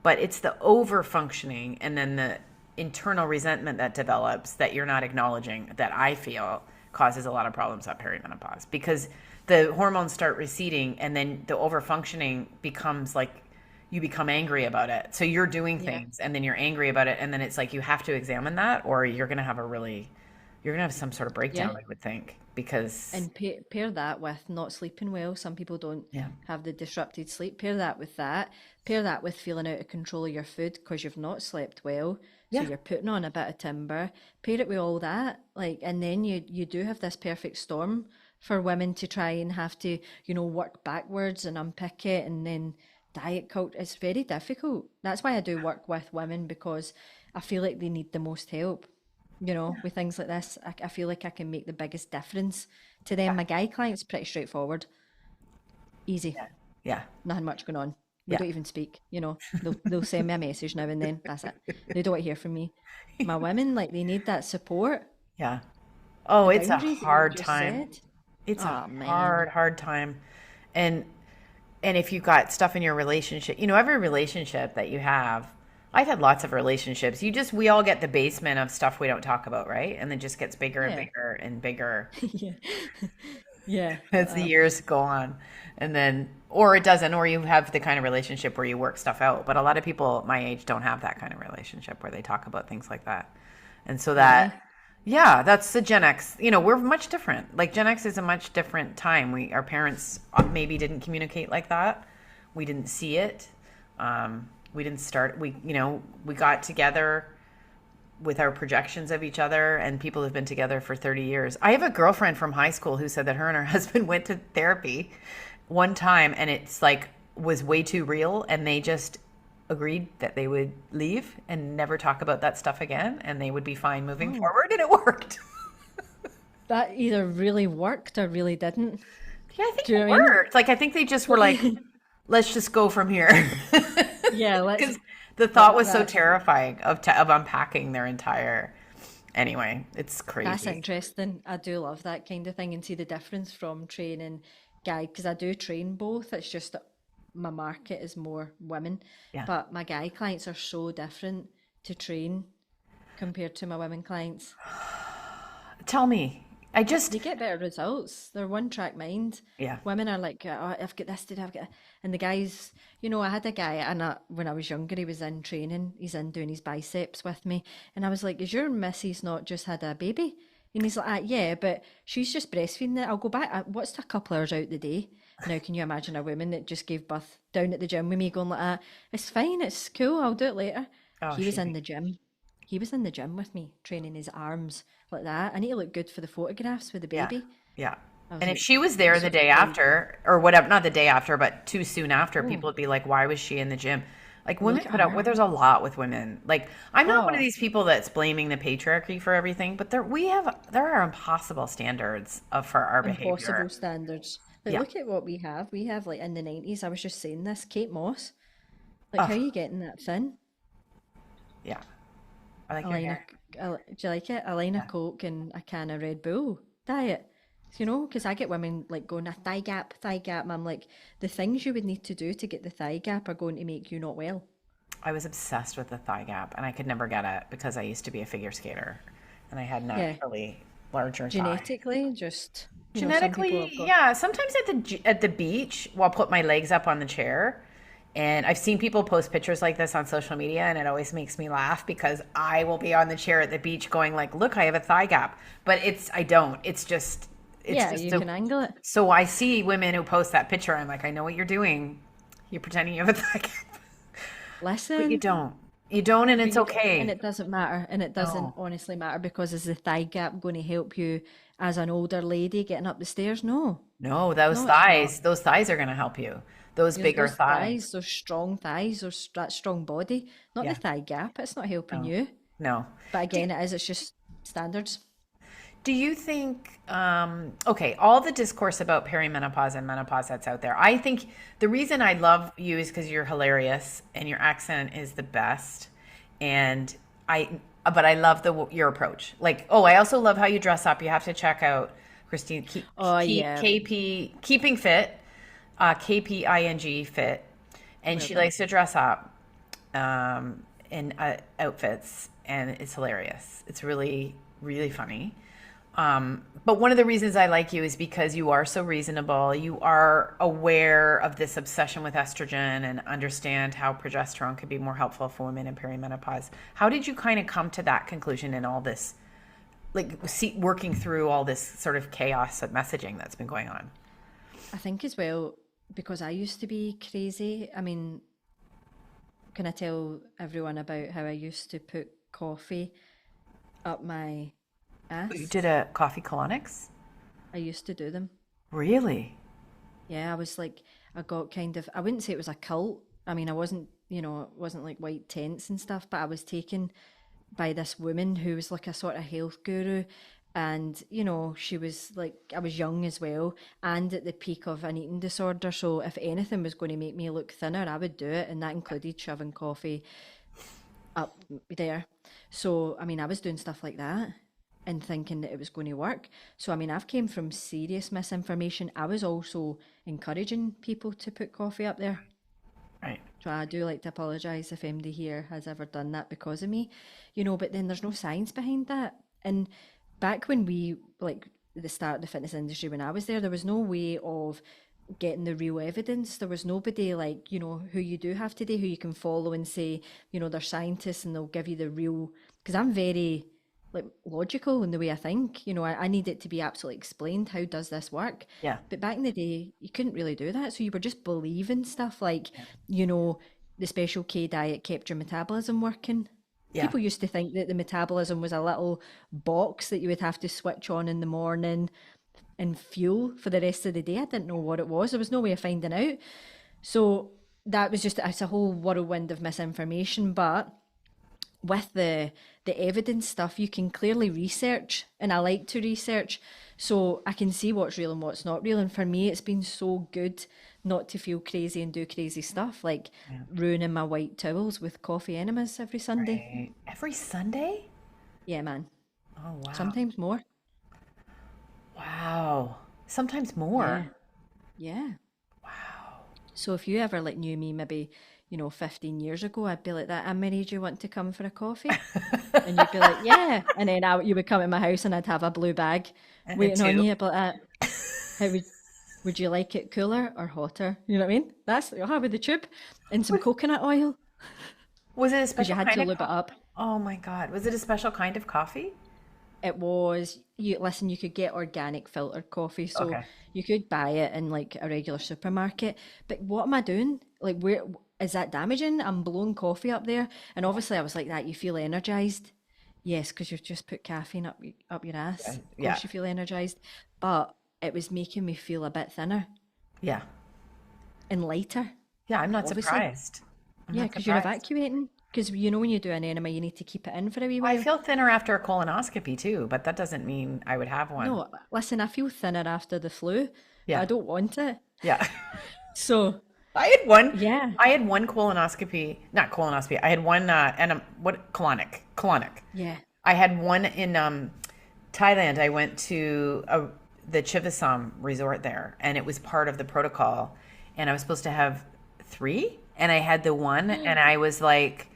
But it's the over functioning and then the internal resentment that develops that you're not acknowledging that I feel causes a lot of problems at perimenopause because the hormones start receding and then the over functioning becomes like you become angry about it. So you're doing Yeah. things and then you're angry about it and then it's like you have to examine that or you're gonna have some sort of Yeah. breakdown, I would think, because And pair that with not sleeping well. Some people don't yeah, have the disrupted sleep. Pair that with that. Pair that with feeling out of control of your food because you've not slept well. So yeah, you're putting on a bit of timber. Pair it with all that. And then you do have this perfect storm for women to try and have to, work backwards and unpick it and then diet culture, it's very difficult. That's why I do work with women, because I feel like they need the most help. With things like this, I feel like I can make the biggest difference to them. My guy client's pretty straightforward, easy, Yeah. nothing much going on. We Yeah. don't even speak, they'll send me a message now and then. That's it. They don't want to hear from me. My women, like, they need that support. Yeah. Oh, The it's a boundaries that you hard just time. said. It's a Oh man. hard time. And if you've got stuff in your relationship, every relationship that you have, I've had lots of relationships. We all get the basement of stuff we don't talk about, right? And it just gets bigger and Yeah. bigger and bigger Yeah. Yeah. as the years go on. And then, or it doesn't, or you have the kind of relationship where you work stuff out. But a lot of people my age don't have that kind of relationship where they talk about things like that. And so that, Really? yeah, that's the Gen X. We're much different. Like Gen X is a much different time. Our parents maybe didn't communicate like that. We didn't see it. We didn't start. We got together with our projections of each other, and people have been together for 30 years. I have a girlfriend from high school who said that her and her husband went to therapy one time, and it's like was way too real, and they just agreed that they would leave and never talk about that stuff again, and they would be fine moving forward, and it worked. That either really worked or really didn't. Yeah, I think Do you it know what I mean? worked. Like, I think they just were like, let's just go from here. Yeah, Because the thought was so that's terrifying of unpacking their entire. Anyway, it's that's crazy. interesting. I do love that kind of thing and see the difference from training guy, because I do train both. It's just that my market is more women, Yeah. but my guy clients are so different to train compared to my women clients. Tell me. I just. They get better results. They're one track mind. Yeah. Women are like, oh, I've got this today, I've got, and the guys, I had a guy, and when I was younger, he was in training. He's in doing his biceps with me, and I was like, "Is your missus not just had a baby?" And he's like, "Yeah, but she's just breastfeeding it. I'll go back. What's a couple hours out the day?" Now, can you imagine a woman that just gave birth down at the gym with me, going like that? It's fine. It's cool. I'll do it later. Oh, He was in the gym. He was in the gym with me, training his arms like that. I need to look good for the photographs with the Yeah. baby. Yeah. I was And if like, she was there the day after, or whatever, not the day after, but too soon after, people would be like, why was she in the gym? Like, women Look at put up, her. well, there's a lot with women. Like, I'm not one of Oh. these people that's blaming the patriarchy for everything, but there are impossible standards for our behavior. Impossible standards. Like, Yeah. look at what we have. We have, like, in the 90s, I was just saying this, Kate Moss. Like, how Oh, are you getting that thin? yeah. I like A your line of, hair. do you like it? A line of Coke and a can of Red Bull diet. Because I get women like going a thigh gap, and I'm like, the things you would need to do to get the thigh gap are going to make you not well. I was obsessed with the thigh gap, and I could never get it because I used to be a figure skater, and I had Yeah, naturally larger thigh. genetically, just, some people Genetically, have got, yeah. Sometimes at the beach, I'll put my legs up on the chair, and I've seen people post pictures like this on social media, and it always makes me laugh because I will be on the chair at the beach going like, "Look, I have a thigh gap," but I don't. It's yeah, just you so. can angle it. So I see women who post that picture. I'm like, I know what you're doing. You're pretending you have a thigh gap, but you Listen, don't. You don't, and but it's you don't, and okay. it doesn't matter, and it doesn't No, honestly matter, because is the thigh gap going to help you as an older lady getting up the stairs? No, no, no, it's not. those thighs are going to help you. Those bigger Those thighs. thighs, those strong thighs, that strong body, not the Yeah, thigh gap. It's not helping no, you. no. But again, it is. It's just standards. Do you think, okay, all the discourse about perimenopause and menopause that's out there, I think the reason I love you is because you're hilarious and your accent is the best. And but I love your approach. Like, oh, I also love how you dress up. You have to check out Christine, Oh yeah, Keeping Fit, KPING Fit. And well she done. likes to dress up in outfits, and it's hilarious. It's really, really funny. But one of the reasons I like you is because you are so reasonable. You are aware of this obsession with estrogen and understand how progesterone could be more helpful for women in perimenopause. How did you kind of come to that conclusion in all this, like working through all this sort of chaos of messaging that's been going on? I think as well, because I used to be crazy. I mean, can I tell everyone about how I used to put coffee up my You ass? did a coffee colonics? I used to do them. Really? Yeah, I was like, I got kind of, I wouldn't say it was a cult. I mean, I wasn't, you know, it wasn't like white tents and stuff, but I was taken by this woman who was like a sort of health guru. And, you know, she was like, I was young as well and at the peak of an eating disorder. So if anything was going to make me look thinner, I would do it. And that included shoving coffee up there. So, I mean, I was doing stuff like that and thinking that it was going to work. So, I mean, I've came from serious misinformation. I was also encouraging people to put coffee up there. Right. So I do like to apologise if MD here has ever done that because of me, you know, but then there's no science behind that. And back when we, like, the start of the fitness industry, when I was there was no way of getting the real evidence. There was nobody like, you know, who you do have today, who you can follow and say, you know, they're scientists and they'll give you the real, because I'm very like logical in the way I think, you know, I need it to be absolutely explained. How does this work? Yeah. But back in the day, you couldn't really do that. So you were just believing stuff like, you know, the Special K diet kept your metabolism working. Yeah. People used to think that the metabolism was a little box that you would have to switch on in the morning and fuel for the rest of the day. I didn't know what it was. There was no way of finding out. So that was just, it's a whole whirlwind of misinformation. But with the evidence stuff, you can clearly research, and I like to research, so I can see what's real and what's not real. And for me, it's been so good not to feel crazy and do crazy stuff, like ruining my white towels with coffee enemas every Sunday. Right. Every Sunday? Yeah, man. Oh, wow. Sometimes more. Wow. Sometimes more. Yeah. Wow. So if you ever like knew me maybe, you know, 15 years ago, I'd be like that, Annemarie, do you want to come for a coffee? And you'd be like, yeah. And then you would come to my house and I'd have a blue bag And waiting a on tube. you. But how would you like it cooler or hotter? You know what I mean? That's how with the tube and some coconut oil Was it a because you special had kind to of lube it up. Oh my God. Was it a special kind of coffee? It was, you listen, you could get organic filtered coffee, so Okay. you could buy it in like a regular supermarket. But what am I doing? Like, where is that damaging? I'm blowing coffee up there, and obviously I was like that. You feel energized, yes, because you've just put caffeine up your ass. Of Yeah. course, you feel energized, but it was making me feel a bit thinner Yeah. and lighter. Yeah, I'm not Obviously. surprised. I'm Yeah, not because you're surprised. evacuating. Because you know when you do an enema, you need to keep it in for a wee I while. feel thinner after a colonoscopy too, but that doesn't mean I would have one. No, listen, I feel thinner after the flu, but Yeah. I don't want it. Yeah. So I had one. yeah. I had one colonoscopy, not colonoscopy. I had one colonic. Yeah. I had one in Thailand. I went to the Chivasam resort there, and it was part of the protocol. And I was supposed to have 3, and I had the one, and I was like,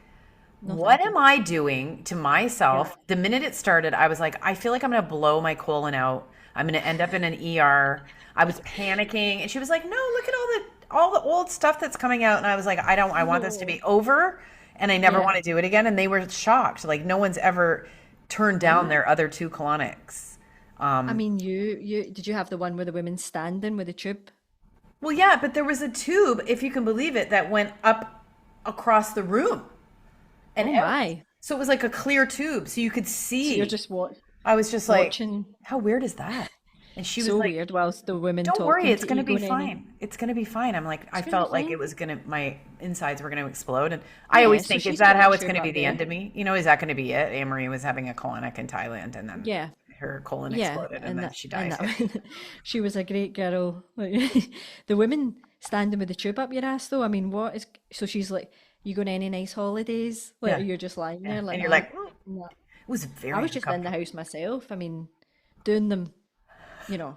what am I doing to myself? The minute it started, I was like, I feel like I'm going to blow my colon out. I'm going to end up in an ER. I was panicking, and she was like, no, look at all the old stuff that's coming out. And I was like, I want this to be over, and I never Yeah. want to do it again. And they were shocked. Like, no one's ever turned down their other 2 colonics. I mean, you did you have the one where the women standing with the tube? Well, yeah, but there was a tube, if you can believe it, that went up across the room. And Oh my. so it was like a clear tube, so you could So see. you're just I was just like, watching. how weird is that? And she was So like, weird whilst the women don't talking worry, it's to going to you be going fine. It's going to be fine. I'm like, I gonna be felt like fine. it was going to, my insides were going to explode. And I always so think, she's is that got how a it's going to tube be up the there. end of me? You know, is that going to be it? Annemarie was having a colonic in Thailand, and then Yeah. her colon Yeah. exploded, and then that, she and died. that, she was a great girl. Like, the women standing with the tube up your ass though. I mean, what is so she's like, you going any nice holidays? Like Yeah. you're just lying there like And you're that? like, No. it was very I was just in the uncomfortable. house myself. I mean, doing them, you know,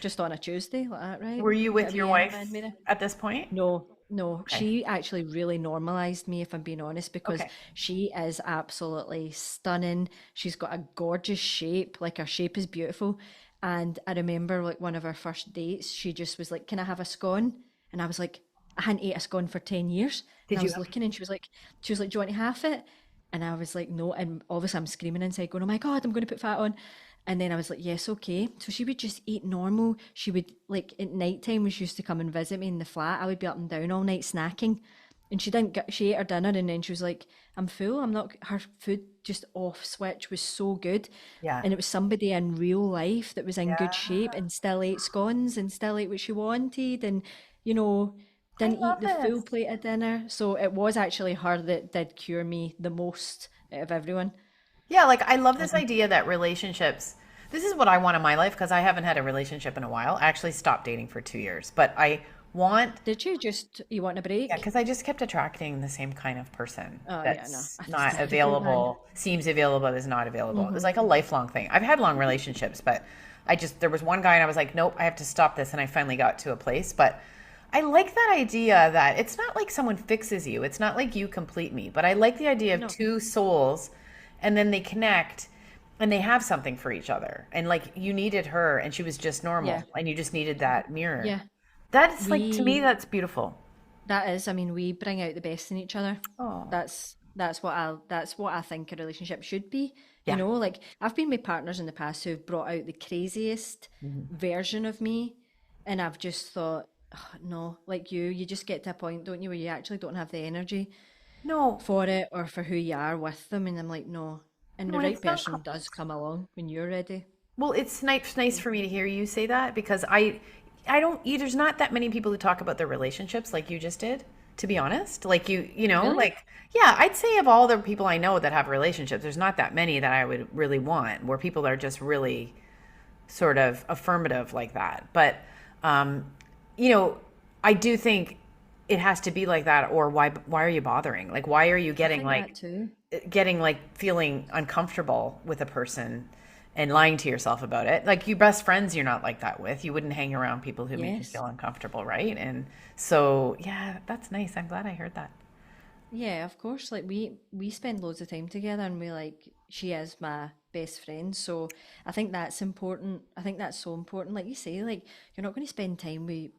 just on a Tuesday like that, right? Were you Get a with wee your enema wife in me there. at this point? No, no. Okay. She actually really normalized me, if I'm being honest, because Okay. she is absolutely stunning. She's got a gorgeous shape, like her shape is beautiful. And I remember like one of our first dates, she just was like, can I have a scone? And I was like, I hadn't ate a scone for 10 years. Did And I you was have- looking and she was like, do you want to half it? And I was like, no. And obviously I'm screaming inside going, oh my God, I'm going to put fat on. And then I was like, yes, okay. So she would just eat normal. She would, like, at night time when she used to come and visit me in the flat, I would be up and down all night snacking. And she ate her dinner and then she was like, I'm full. I'm not, her food just off switch was so good. Yeah. And it was somebody in real life that was in good shape and still ate scones and still ate what she wanted. And I didn't eat love the full this. plate of dinner. So it was actually her that did cure me the most out of everyone. Yeah, like I love this idea that relationships, this is what I want in my life because I haven't had a relationship in a while. I actually stopped dating for 2 years, but I want, Did you want a yeah, break? because I just kept attracting the same kind of person Oh yeah, no, that's it's not difficult, man. available, seems available, but is not available. It was Hmm. like a lifelong thing. I've had long relationships, but there was one guy and I was like, nope, I have to stop this. And I finally got to a place. But I like that idea that it's not like someone fixes you. It's not like you complete me, but I like the idea of No, two souls and then they connect and they have something for each other. And like you needed her and she was just yeah, normal and you just needed that mirror. yeah. That's like, to me, We that's beautiful. That is, I mean, we bring out the best in each other. Oh, That's what I think a relationship should be. yeah. Like I've been with partners in the past who've brought out the craziest version of me, and I've just thought, "Oh, no, like you just get to a point, don't you, where you actually don't have the energy No, for it or for who you are with them." And I'm like, no. And no, the and right it's not. person does come along when you're ready. Well, it's nice for me to hear you say that because I don't. There's not that many people who talk about their relationships like you just did. To be honest, like Really? like yeah, I'd say of all the people I know that have relationships, there's not that many that I would really want. Where people are just really sort of affirmative like that. But um, you know, I do think it has to be like that, or why are you bothering? Like, why are you I think that too. getting like feeling uncomfortable with a person and lying to yourself about it? Like your best friends, you're not like that with. You wouldn't hang around people who make you Yes. feel uncomfortable, right? And so, yeah, that's nice. I'm glad I heard that. Yeah, of course. Like we spend loads of time together, and she is my best friend. So I think that's important. I think that's so important. Like you say, like you're not going to spend time with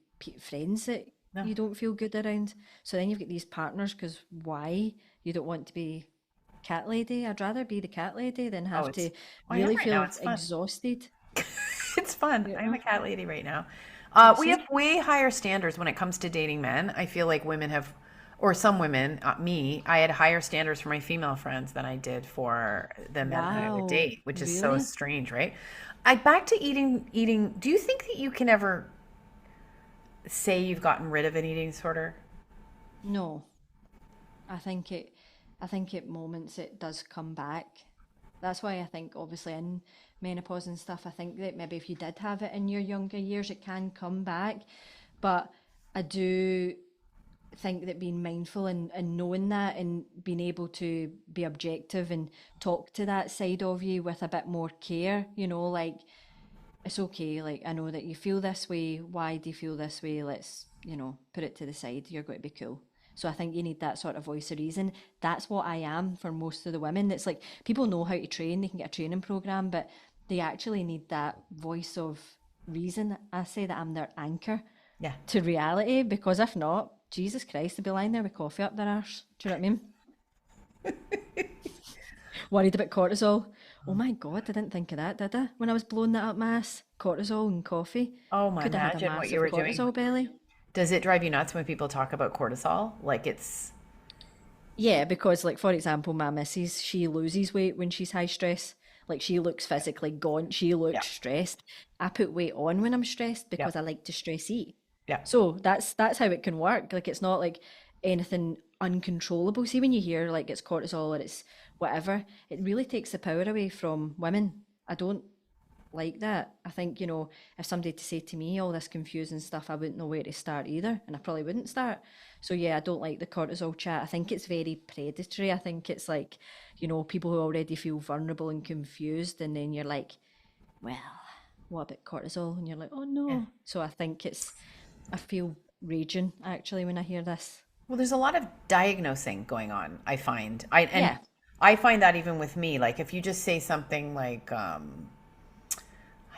friends that No, you don't feel good around. So then you've got these partners because why? You don't want to be cat lady. I'd rather be the cat lady than oh, have it's to I am really right now. feel It's fun. exhausted. It's fun. You I'm a know? cat lady right now. We have See? way higher standards when it comes to dating men. I feel like women have, or some women, me, I had higher standards for my female friends than I did for the men that I would Wow. date, which is so Really? strange, right? Back to eating. Do you think that you can ever say you've gotten rid of an eating disorder? No. I think it I think at moments it does come back. That's why I think obviously in menopause and stuff, I think that maybe if you did have it in your younger years, it can come back. But I do think that being mindful and knowing that and being able to be objective and talk to that side of you with a bit more care, like it's okay, like I know that you feel this way. Why do you feel this way? Let's, put it to the side. You're going to be cool. So I think you need that sort of voice of reason. That's what I am for most of the women. It's like people know how to train, they can get a training program, but they actually need that voice of reason. I say that I'm their anchor Yeah. to reality because if not, Jesus Christ, they'd be lying there with coffee up their arse. Do you know what I mean? Worried about cortisol. Oh my God, I didn't think of that, did I? When I was blowing that up my ass, cortisol and coffee. Oh my, Could have had a imagine what you massive were doing. cortisol belly. Does it drive you nuts when people talk about cortisol? Like it's, Yeah, because like for example, my missus, she loses weight when she's high stress. Like she looks physically gaunt, she yeah, looks stressed. I put weight on when I'm stressed yeah, because I like to stress eat. yeah. So that's how it can work. Like it's not like anything uncontrollable. See when you hear like it's cortisol or it's whatever, it really takes the power away from women. I don't like that. I think, if somebody to say to me all this confusing stuff, I wouldn't know where to start either, and I probably wouldn't start. So yeah, I don't like the cortisol chat. I think it's very predatory. I think it's like, people who already feel vulnerable and confused, and then you're like, well, what about cortisol? And you're like, oh Yeah. no. So I feel raging actually when I hear this. Well, there's a lot of diagnosing going on, I find. Yeah, I find that even with me, like if you just say something like,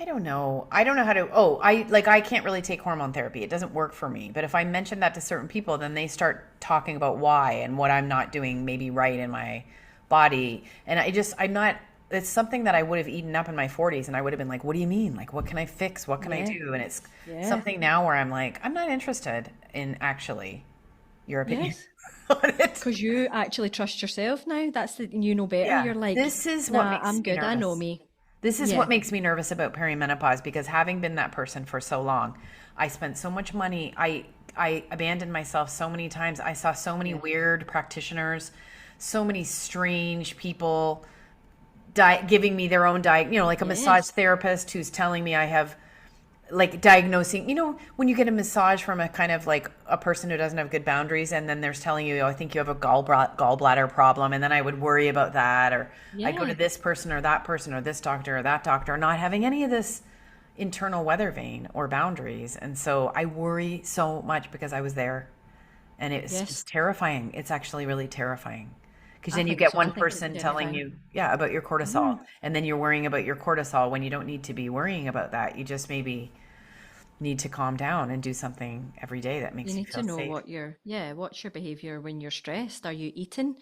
I don't know. I don't know how to. Oh, I can't really take hormone therapy. It doesn't work for me. But if I mention that to certain people, then they start talking about why and what I'm not doing maybe right in my body. And I'm not. It's something that I would have eaten up in my 40s, and I would have been like, "What do you mean? Like, what can I fix? What can I yeah, do?" And it's yeah. something now where I'm like, I'm not interested in actually your opinion Yes. on it. Because you actually trust yourself now. That's you know better. Yeah, You're like, this is what nah, makes I'm me good. I know nervous. me. This is Yeah. what makes me nervous about perimenopause, because having been that person for so long, I spent so much money. I abandoned myself so many times. I saw so many weird practitioners, so many strange people giving me their own like a massage therapist who's telling me I have, like, diagnosing, when you get a massage from a kind of like a person who doesn't have good boundaries, and then there's telling you, I think you have a gallbladder problem. And then I would worry about that, or I'd go to this person or this doctor or that doctor, not having any of this internal weather vane or boundaries. And so I worry so much because I was there, and it's terrifying. It's actually really terrifying. Because then you get one person telling you, about your cortisol, and then you're worrying about your cortisol when you don't need to be worrying about that. You just maybe need to calm down and do something every day that makes you feel safe. You need to know what's your behavior when you're stressed. Are you eating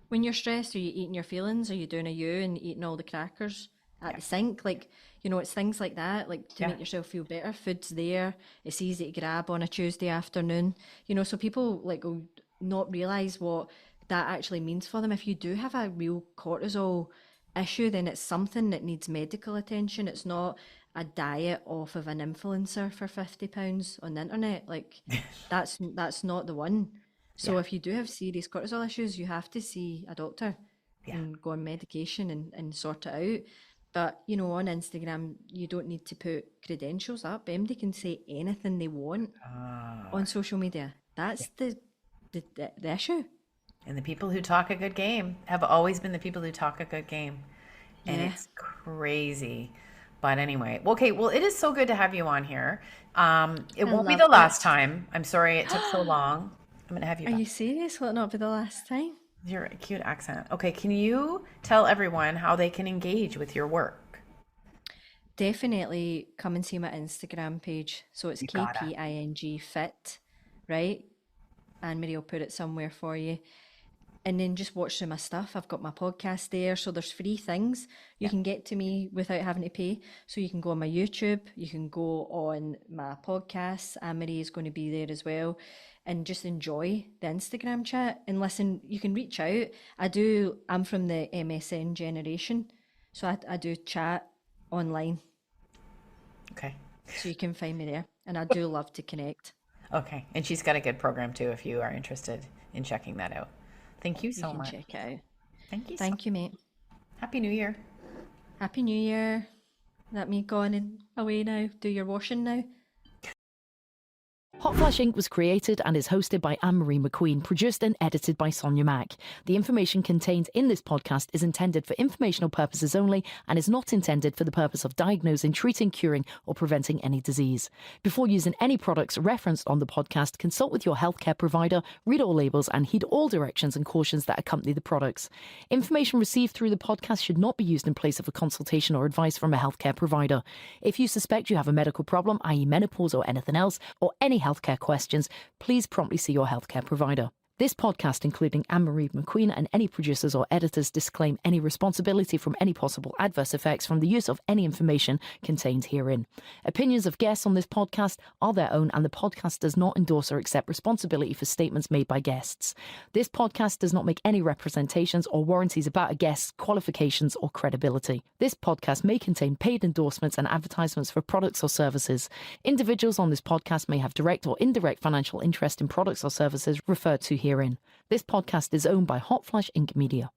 when you're stressed? Are you eating your feelings? Are you doing a you and eating all the crackers at the sink? Like, it's things like that, like to make yourself feel better. Food's there. It's easy to grab on a Tuesday afternoon. So people like will not realize what that actually means for them. If you do have a real cortisol issue, then it's something that needs medical attention. It's not a diet off of an influencer for £50 on the internet. Like that's not the one. So if you do have serious cortisol issues, you have to see a doctor and go on medication and sort it out. But on Instagram, you don't need to put credentials up. MD can say anything they want on social media. That's the issue. And the people who talk a good game have always been the people who talk a good game. And it's crazy. But anyway, okay, well, it is so good to have you on here. It won't be the last time. I'm sorry it took so long. I'm going to have you back. Are you serious? Will it not be the last time? Your cute accent. Okay, can you tell everyone how they can engage with your work? Definitely come and see my Instagram page. So it's KPING Fit, right? Annemarie will put it somewhere for you. And then just watch through my stuff. I've got my podcast there. So there's free things. You can get to me without having to pay. So you can go on my YouTube. You can go on my podcast. Annemarie is going to be there as well. And just enjoy the Instagram chat. And listen, you can reach out. I'm from the MSN generation. So I do chat online. Okay. So you can find me there. And I do love to connect. Okay. And she's got a good program too, if you are interested in checking that out. Thank you so much. Check it out. Thank you. Thank you, mate. Happy New Year. Happy New Year. Let me go on and away now. Do your washing now. Hot Flash Inc. was created and is hosted by Marie McQueen, produced and edited by Sonia Mack. The information contained in this podcast is intended for informational purposes only and is not intended for the purpose of diagnosing, treating, curing, or preventing any disease. Before using any products referenced on the podcast, consult with your healthcare provider, read all labels, and heed all directions and cautions that accompany the products. Information received through the podcast should not be used in place of a consultation or advice from a healthcare provider. If you suspect you have a medical problem, i.e. menopause or anything else, or any healthcare questions, please promptly see your healthcare provider. This podcast, including Marie McQueen and any producers or editors, disclaim any responsibility from any possible adverse effects from the use of any information contained herein. Opinions of guests on this podcast are their own, and the podcast does not endorse or accept responsibility for statements made by guests. This podcast does not make any representations or warranties about a guest's qualifications or credibility. This podcast may contain paid endorsements and advertisements for products or services. Individuals on this podcast may have direct or indirect financial interest in products or services referred to herein. This podcast is owned by Hot Flash Inc. Media.